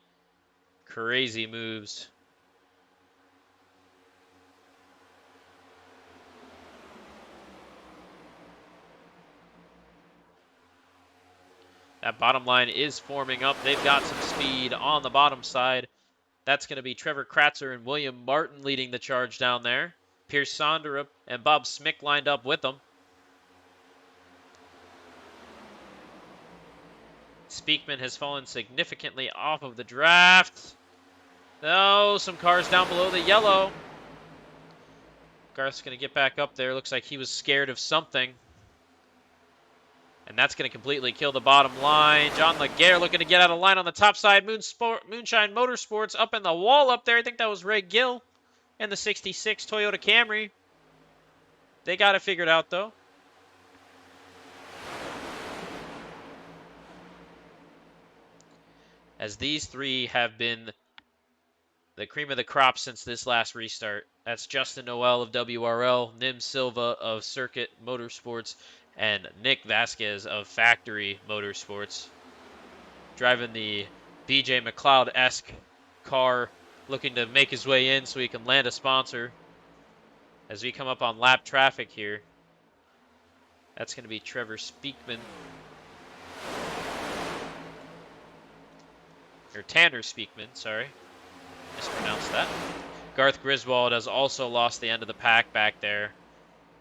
crazy moves. That bottom line is forming up. They've got some speed on the bottom side. That's going to be Trevor Kratzer and William Martin leading the charge down there. Pierce Sonderup and Bob Smick lined up with them. Speakman has fallen significantly off of the draft. Oh, some cars down below the yellow. Garth's going to get back up there. Looks like he was scared of something. And that's going to completely kill the bottom line. John Laguerre looking to get out of line on the top side. Moonshine Motorsports up in the wall up there. I think that was Ray Gill and the 66 Toyota Camry. They got it figured out, though. As these three have been the cream of the crop since this last restart. That's Justin Noel of WRL, Nim Silva of Circuit Motorsports, and Nic Vasquez of Factory Motorsports. Driving the BJ McLeod-esque car, looking to make his way in so he can land a sponsor. As we come up on lap traffic here, that's going to be Trevor Speakman. Or Tanner Speakman, sorry. Mispronounced that. Garth Griswold has also lost the end of the pack back there,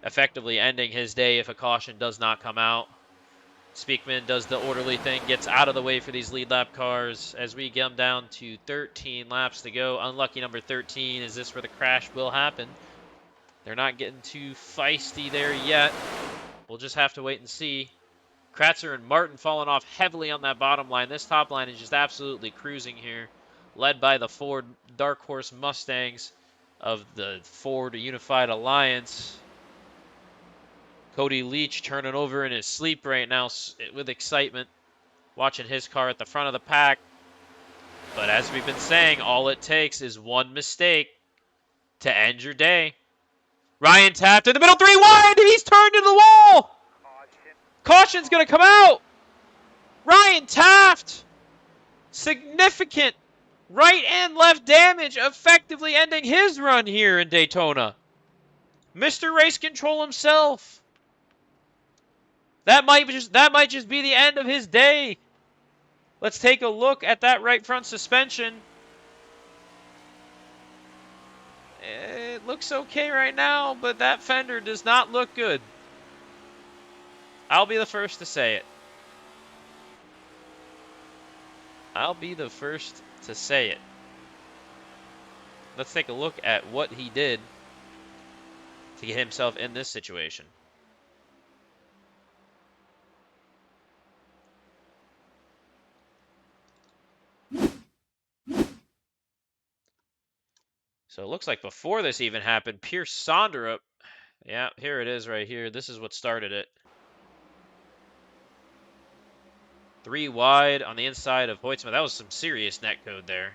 effectively ending his day if a caution does not come out. Speakman does the orderly thing, gets out of the way for these lead lap cars as we get them down to 13 laps to go. Unlucky number 13. Is this where the crash will happen? They're not getting too feisty there yet. We'll just have to wait and see. Kratzer and Martin falling off heavily on that bottom line. This top line is just absolutely cruising here, led by the Ford Dark Horse Mustangs of the Ford Unified Alliance. Cody Leach turning over in his sleep right now with excitement, watching his car at the front of the pack. But as we've been saying, all it takes is one mistake to end your day. Ryan Taft in the middle, 3 wide, and he's turned into the wall! Caution's going to come out! Ryan Taft! Significant right and left damage, effectively ending his run here in Daytona. Mr. Race Control himself. That might just be the end of his day. Let's take a look at that right front suspension. It looks okay right now, but that fender does not look good. I'll be the first to say it. I'll be the first to say it. Let's take a look at what he did to get himself in this situation. So it looks like before this even happened, Pierce Sonderup, yeah, here it is right here. This is what started it. 3 wide on the inside of Hoytsma. That was some serious netcode there.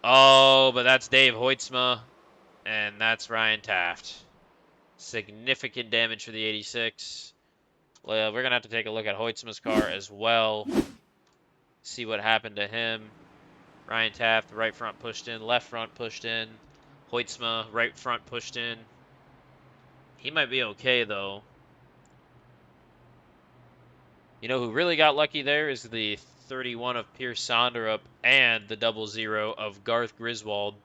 Oh, but that's Dave Hoytsma, and that's Ryan Taft. Significant damage for the 86. Well, we're going to have to take a look at Hoytsma's car as well. See what happened to him. Ryan Taft, right front pushed in, left front pushed in. Hoytsma, right front pushed in. He might be okay, though. You know who really got lucky there is the 31 of Pierce Sonderup and the 00 of Garth Griswold.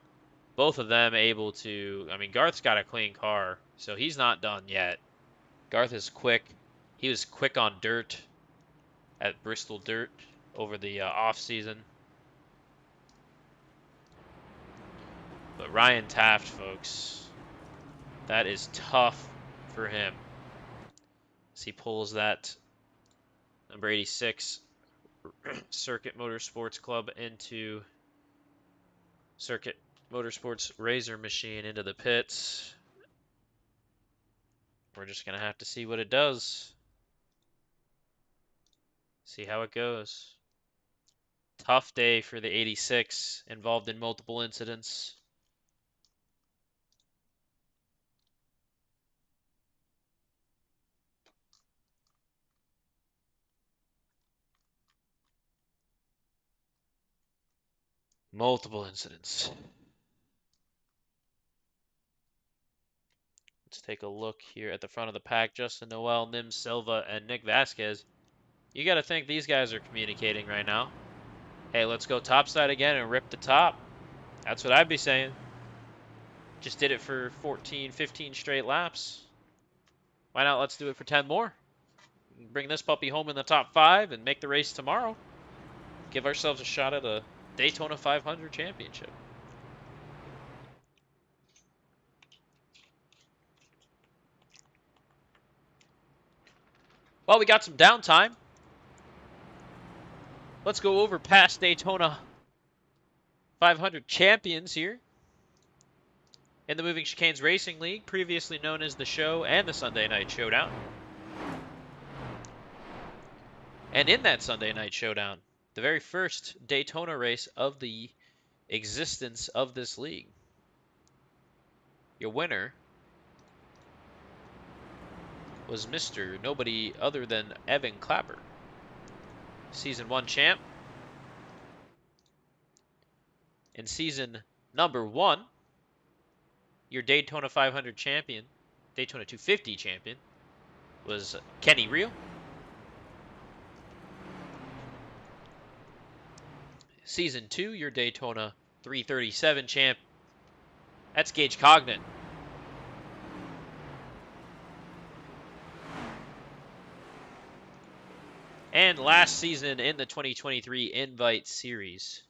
Both of them able to... I mean, Garth's got a clean car, so he's not done yet. Garth is quick. He was quick on dirt at Bristol Dirt over the off-season. But Ryan Taft, folks, that is tough for him. As he pulls that number 86 Circuit Motorsports Club into Circuit Motorsports Razor Machine into the pits. We're just going to have to see what it does. See how it goes. Tough day for the 86, involved in multiple incidents. Multiple incidents. Let's take a look here at the front of the pack. Justin Noel, Nim Silva, and Nic Vasquez. You got to think these guys are communicating right now. Hey, let's go topside again and rip the top. That's what I'd be saying. Just did it for 14, 15 straight laps. Why not? Let's do it for 10 more. Bring this puppy home in the top 5 and make the race tomorrow. Give ourselves a shot at a Daytona 500 championship. Well, we got some downtime. Let's go over past Daytona 500 champions here in the Moving Chicanes Racing League, previously known as the Show and the Sunday Night Showdown. And in that Sunday Night Showdown, the very first Daytona race of the existence of this league, your winner was Mr. Nobody other than Evan Clapper. Season 1 champ. In season number 1, your Daytona 500 champion, Daytona 250 champion, was Kenny Reel. Season 2, your Daytona 337 champ, that's Gage Cognan. And last season in the 2023 Invite Series,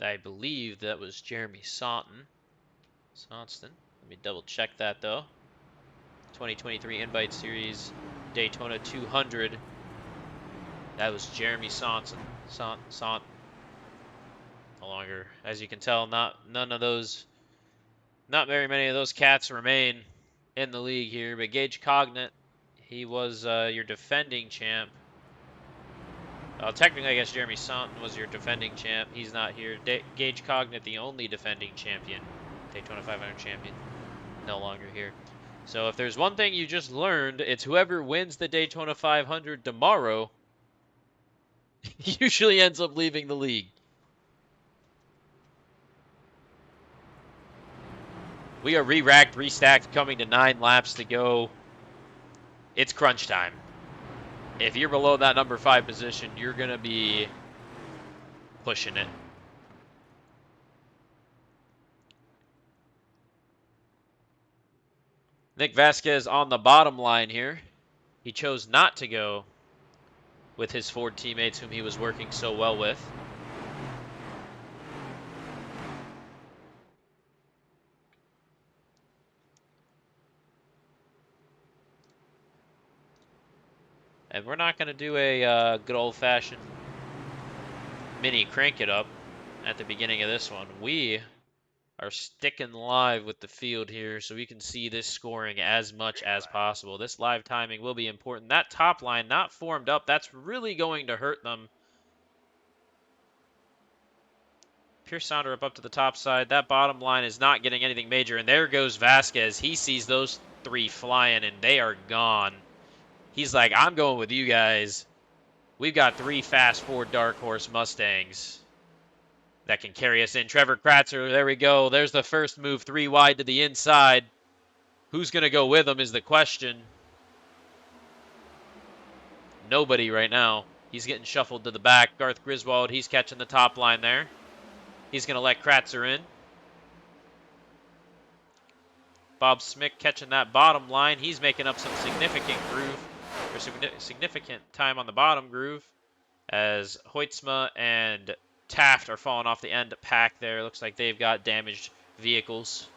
I believe that was Jeremy Sonston. Let me double check that though. 2023 Invite Series, Daytona 200. That was Jeremy Sonston. No longer, as you can tell, not very many of those cats remain in the league here. But Gage Cognan, he was your defending champ. Technically, I guess Jeremy Sonston was your defending champ. He's not here. Gage Cognan, the only defending champion, Daytona 500 champion, no longer here. So if there's one thing you just learned, it's whoever wins the Daytona 500 tomorrow usually ends up leaving the league. We are re-racked, restacked, coming to 9 laps to go. It's crunch time. If you're below that number 5 position, you're going to be pushing it. Nic Vasquez on the bottom line here. He chose not to go with his Ford teammates whom he was working so well with. And we're not going to do a good old-fashioned mini crank it up at the beginning of this one. We are sticking live with the field here so we can see this scoring as much as possible. This live timing will be important. That top line not formed up, that's really going to hurt them. Pierce Sonderup up to the top side. That bottom line is not getting anything major. And there goes Vasquez. He sees those 3 flying, and they are gone. He's like, I'm going with you guys. We've got 3 fast Ford Dark Horse Mustangs that can carry us in. Trevor Kratzer, there we go. There's the first move, 3 wide to the inside. Who's going to go with him is the question. Nobody right now. He's getting shuffled to the back. Garth Griswold, he's catching the top line there. He's going to let Kratzer in. Bob Smick catching that bottom line. He's making up some significant groove, or significant time on the bottom groove, as Hoytsma and Taft are falling off the end pack there. Looks like they've got damaged vehicles.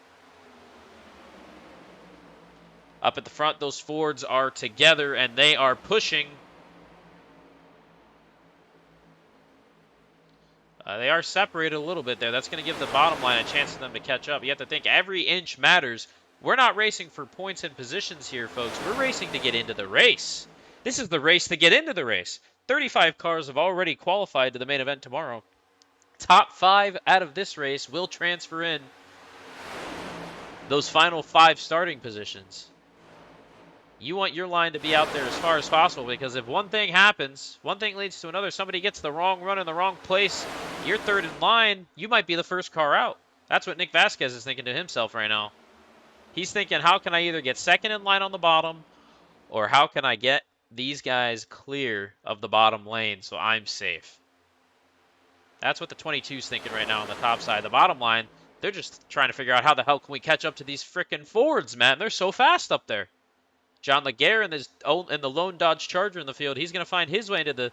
Up at the front, those Fords are together, and they are pushing They are separated a little bit there. That's going to give the bottom line a chance for them to catch up. You have to think every inch matters. We're not racing for points and positions here, folks. We're racing to get into the race. This is the race to get into the race. 35 cars have already qualified to the main event tomorrow. Top 5 out of this race will transfer in those final 5 starting positions. You want your line to be out there as far as possible, because if one thing happens, one thing leads to another, somebody gets the wrong run in the wrong place, you're third in line, you might be the first car out. That's what Nic Vasquez is thinking to himself right now. He's thinking, how can I either get second in line on the bottom, or how can I get these guys clear of the bottom lane so I'm safe? That's what the 22's thinking right now on the top side. The bottom line, they're just trying to figure out how the hell can we catch up to these frickin' Fords, man. They're so fast up there. John Laguerre in the lone Dodge Charger in the field, he's going to find his way into the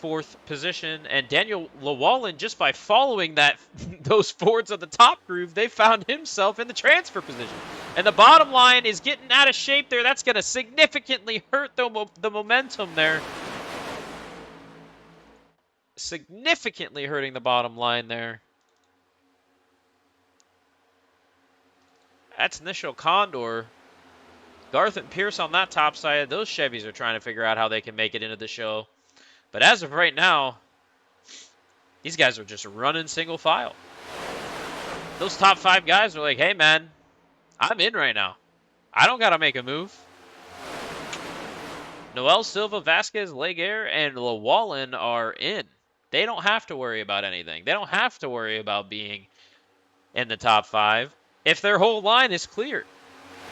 4th position. And Daniel Lewallen, just by following those Fords on the top groove, they found himself in the transfer position. And the bottom line is getting out of shape there. That's going to significantly hurt the momentum there. Significantly hurting the bottom line there. That's Initial Condor. Garth and Pierce on that top side. Those Chevys are trying to figure out how they can make it into the show. But as of right now, these guys are just running single file. Those top 5 guys are like, hey, man, I'm in right now. I don't got to make a move. Noel, Silva, Vasquez, Laguerre, and Lewallen are in. They don't have to worry about anything. They don't have to worry about being in the top 5 if their whole line is clear.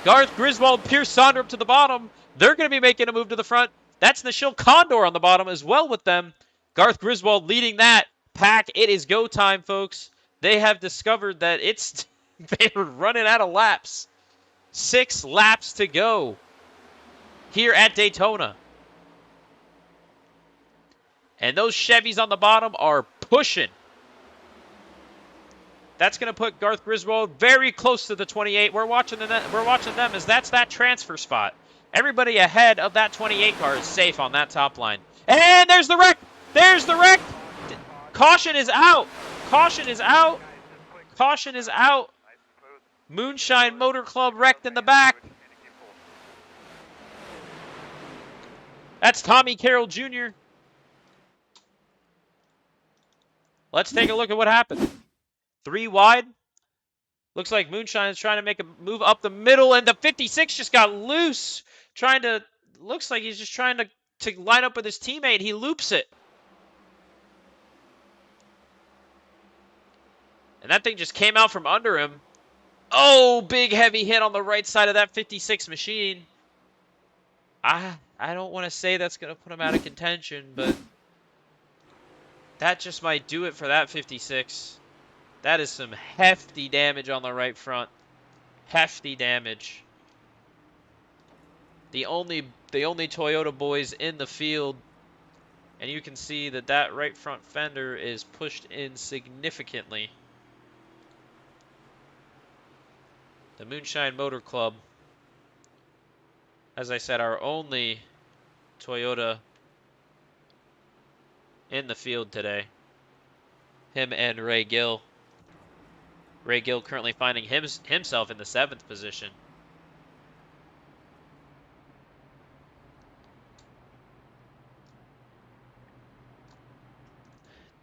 Garth, Griswold, Pierce, Sondra up to the bottom. They're going to be making a move to the front. That's Nishil Condor on the bottom as well with them. Garth Griswold leading that pack. It is go time, folks. They have discovered that they're running out of laps. 6 laps to go here at Daytona. And those Chevys on the bottom are pushing. That's going to put Garth Griswold very close to the 28. We're watching them as that's that transfer spot. Everybody ahead of that 28 car is safe on that top line. And there's the wreck. There's the wreck. Caution is out. Caution is out. Caution is out. Moonshine Motor Club wrecked in the back. That's Tommy Carroll Jr. Let's take a look at what happened. 3 wide. Looks like Moonshine is trying to make a move up the middle, and the 56 just got loose. Looks like he's just trying to line up with his teammate. He loops it. And that thing just came out from under him. Oh, big heavy hit on the right side of that 56 machine. I don't want to say that's going to put him out of contention, but that just might do it for that 56. That is some hefty damage on the right front. Hefty damage. The only Toyota boys in the field. And you can see that right front fender is pushed in significantly. The Moonshine Motor Club, as I said, our only Toyota in the field today. Him and Ray Gill. Ray Gill currently finding himself in the 7th position.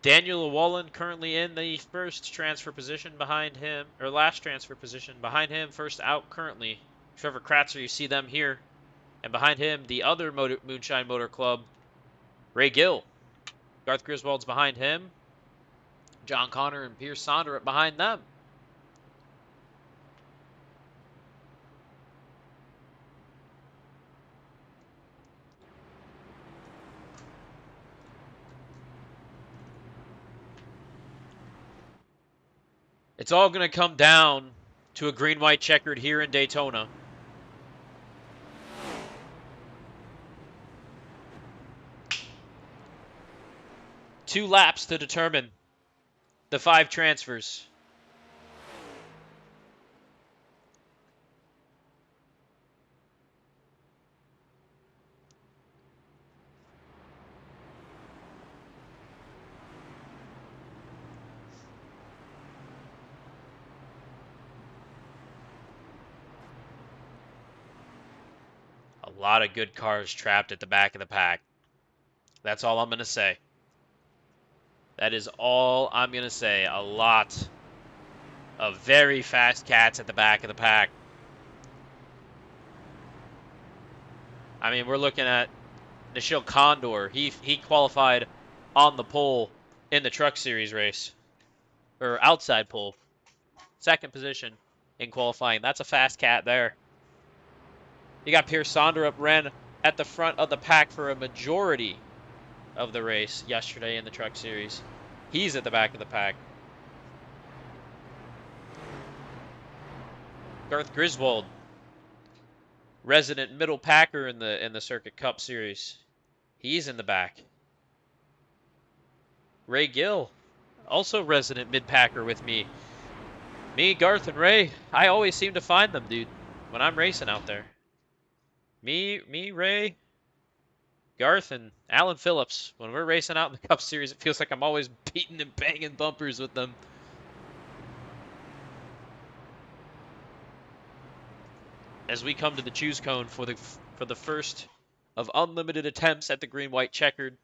Daniel Lewallen currently in the first transfer position behind him, or last transfer position behind him, first out currently. Trevor Kratzer, you see them here. And behind him, the other Moonshine Motor Club, Ray Gill. Garth Griswold's behind him. John Connor and Pierce Sondra behind them. It's all going to come down to a green-white checkered here in Daytona. Two laps to determine the 5 transfers. A lot of good cars trapped at the back of the pack. That's all I'm going to say. That is all I'm going to say. A lot of very fast cats at the back of the pack. I mean, we're looking at Nishil Condor. He qualified on the pole in the Truck Series race. Or outside pole. Second position in qualifying. That's a fast cat there. You got Pierce Sonderup ran at the front of the pack for a majority of the race yesterday in the Truck Series. He's at the back of the pack. Garth Griswold, resident middle packer in the Circuit Cup Series. He's in the back. Ray Gill, also resident mid-packer with me. Me, Garth, and Ray, I always seem to find them, dude, when I'm racing out there. Me, Ray, Garth, and Alan Phillips. When we're racing out in the Cup Series, it feels like I'm always beating and banging bumpers with them. As we come to the choose cone for the first of unlimited attempts at the green-white checkered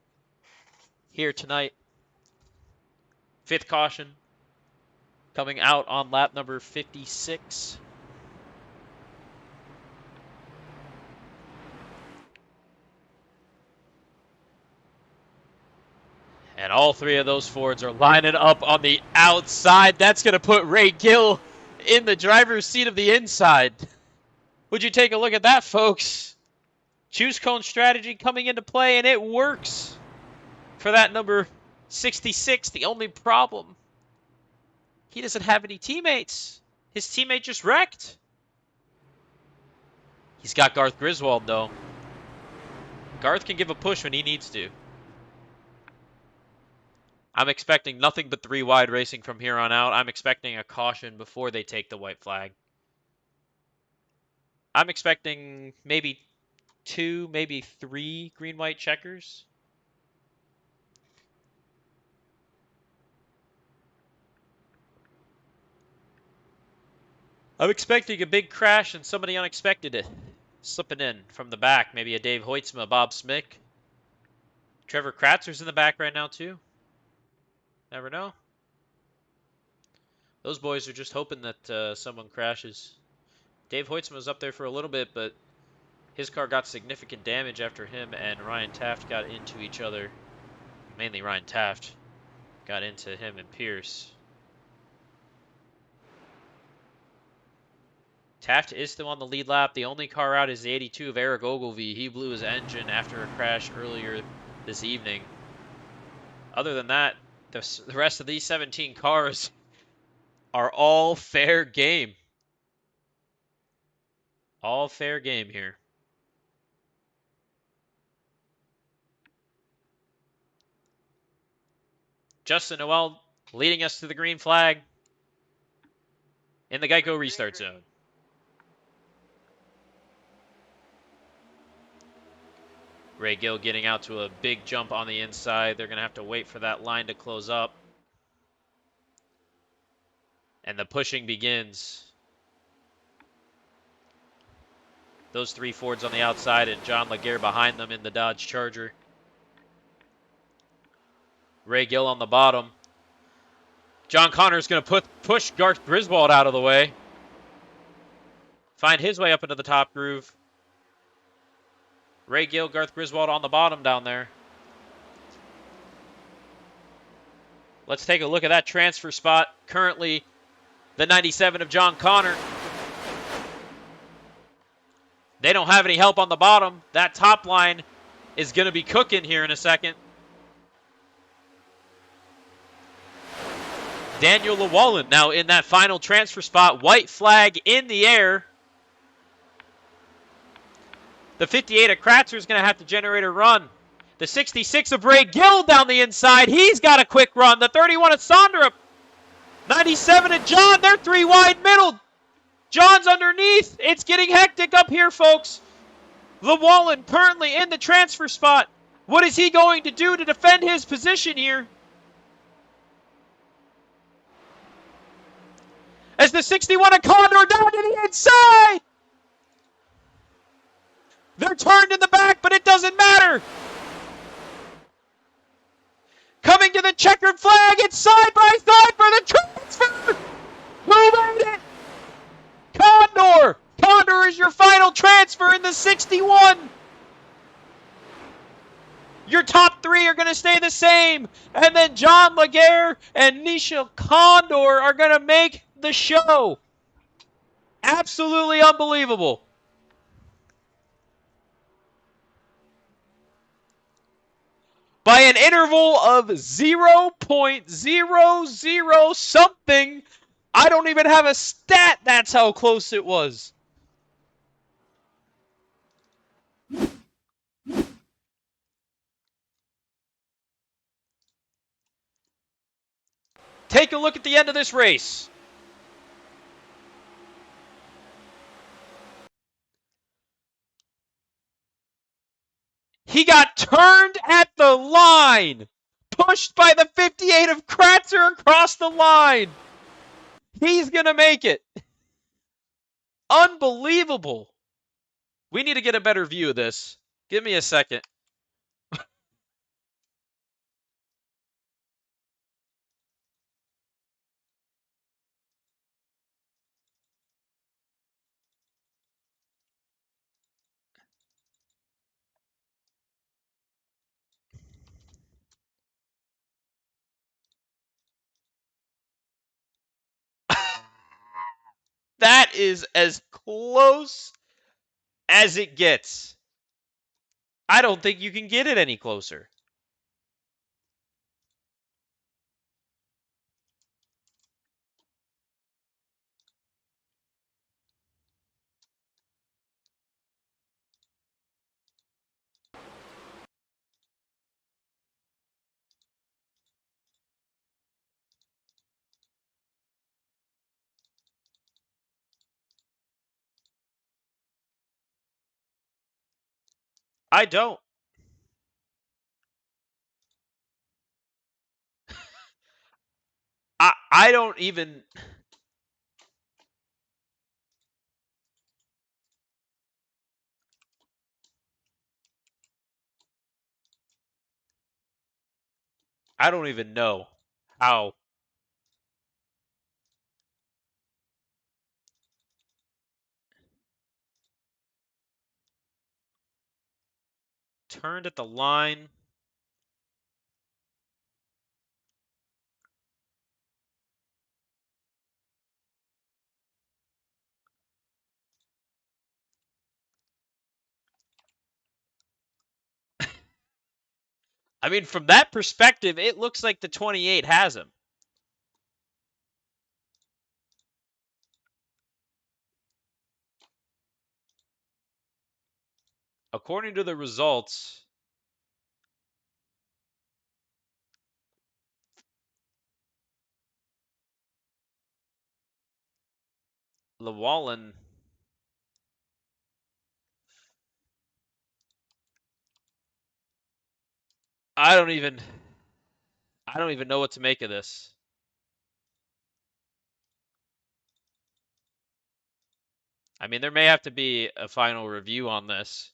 here tonight. Fifth caution coming out on lap number 56. And all three of those Fords are lining up on the outside. That's going to put Ray Gill in the driver's seat of the inside. Would you take a look at that, folks? Choose cone strategy coming into play, and it works for that number 66. The only problem, he doesn't have any teammates. His teammate just wrecked. He's got Garth Griswold, though. Garth can give a push when he needs to. I'm expecting nothing but 3 wide racing from here on out. I'm expecting a caution before they take the white flag. I'm expecting maybe 2, maybe 3 green-white checkers. I'm expecting a big crash and somebody unexpected slipping in from the back. Maybe a Dave Hoytsma, Bob Smick. Trevor Kratzer's in the back right now, too. Never know. Those boys are just hoping that someone crashes. Dave Hoytsma was up there for a little bit, but his car got significant damage after him and Ryan Taft got into each other. Mainly Ryan Taft got into him and Pierce. Taft is still on the lead lap. The only car out is the 82 of Eric Ogilvie. He blew his engine after a crash earlier this evening. Other than that, the rest of these 17 cars are all fair game. All fair game here. Justin Noel leading us to the green flag in the Geico restart zone. Ray Gill getting out to a big jump on the inside. They're going to have to wait for that line to close up. And the pushing begins. Those 3 Fords on the outside and John Laguerre behind them in the Dodge Charger. Ray Gill on the bottom. John Connor's going to push Garth Griswold out of the way. Find his way up into the top groove. Ray Gill, Garth Griswold on the bottom down there. Let's take a look at that transfer spot. Currently, the 97 of John Connor. They don't have any help on the bottom. That top line is going to be cooking here in a second. Daniel Lewallen now in that final transfer spot. White flag in the air. The 58 of Kratzer is going to have to generate a run. The 66 of Ray Gill down the inside. He's got a quick run. The 31 of Sonderup. 97 of John. They're 3 wide middle. John's underneath. It's getting hectic up here, folks. Lewallen currently in the transfer spot. What is he going to do to defend his position here? As the 61 of Condor down to the inside. They're turned in the back, but it doesn't matter. Coming to the checkered flag, it's side by side for the transfer. Who made it? Condor. Condor is your final transfer in the 61. Your top three are going to stay the same. And then John Laguerre and Nisha Condor are going to make the show. Absolutely unbelievable. By an interval of 0.00 something. I don't even have a stat. That's how close it was. Take a look at the end of this race. He got turned at the line. Pushed by the 58 of Kratzer across the line. He's going to make it. Unbelievable. We need to get a better view of this. Give me a second. That is as close as it gets. I don't think you can get it any closer. I don't. I don't even. I don't even know how. Turned at the line. I mean, from that perspective, it looks like the 28 has him. According to the results, Lewallen. I don't even. I don't even know what to make of this. I mean, there may have to be a final review on this.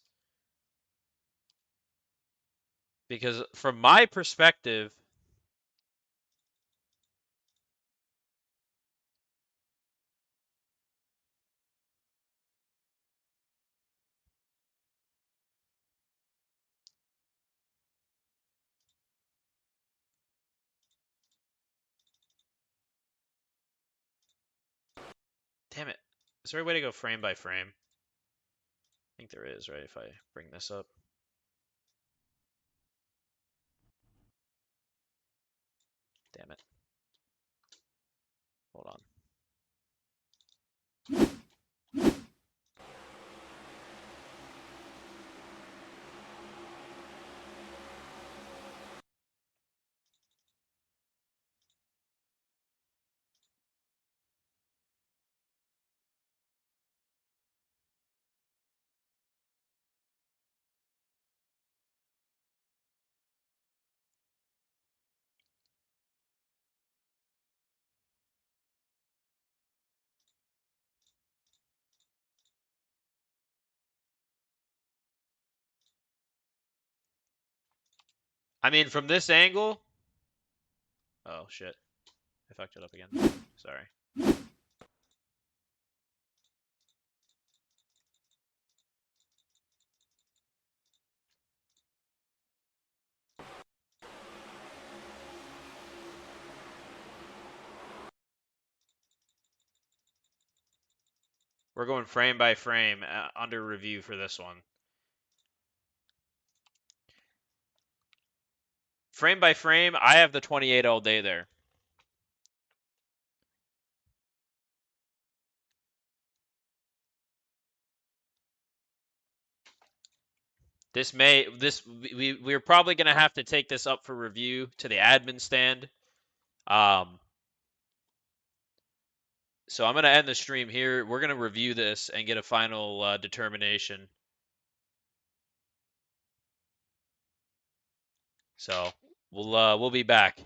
Because from my perspective, damn it. Is there a way to go frame by frame? I think there is, right? If I bring this up. Damn it. Hold on. I mean, from this angle. Oh shit! I fucked it up again. Sorry. We're going frame by frame under review for this one. Frame by frame, I have the 28 all day there. We're probably gonna have to take this up for review to the admin stand. So I'm gonna end the stream here. We're gonna review this and get a final determination. So we'll be back.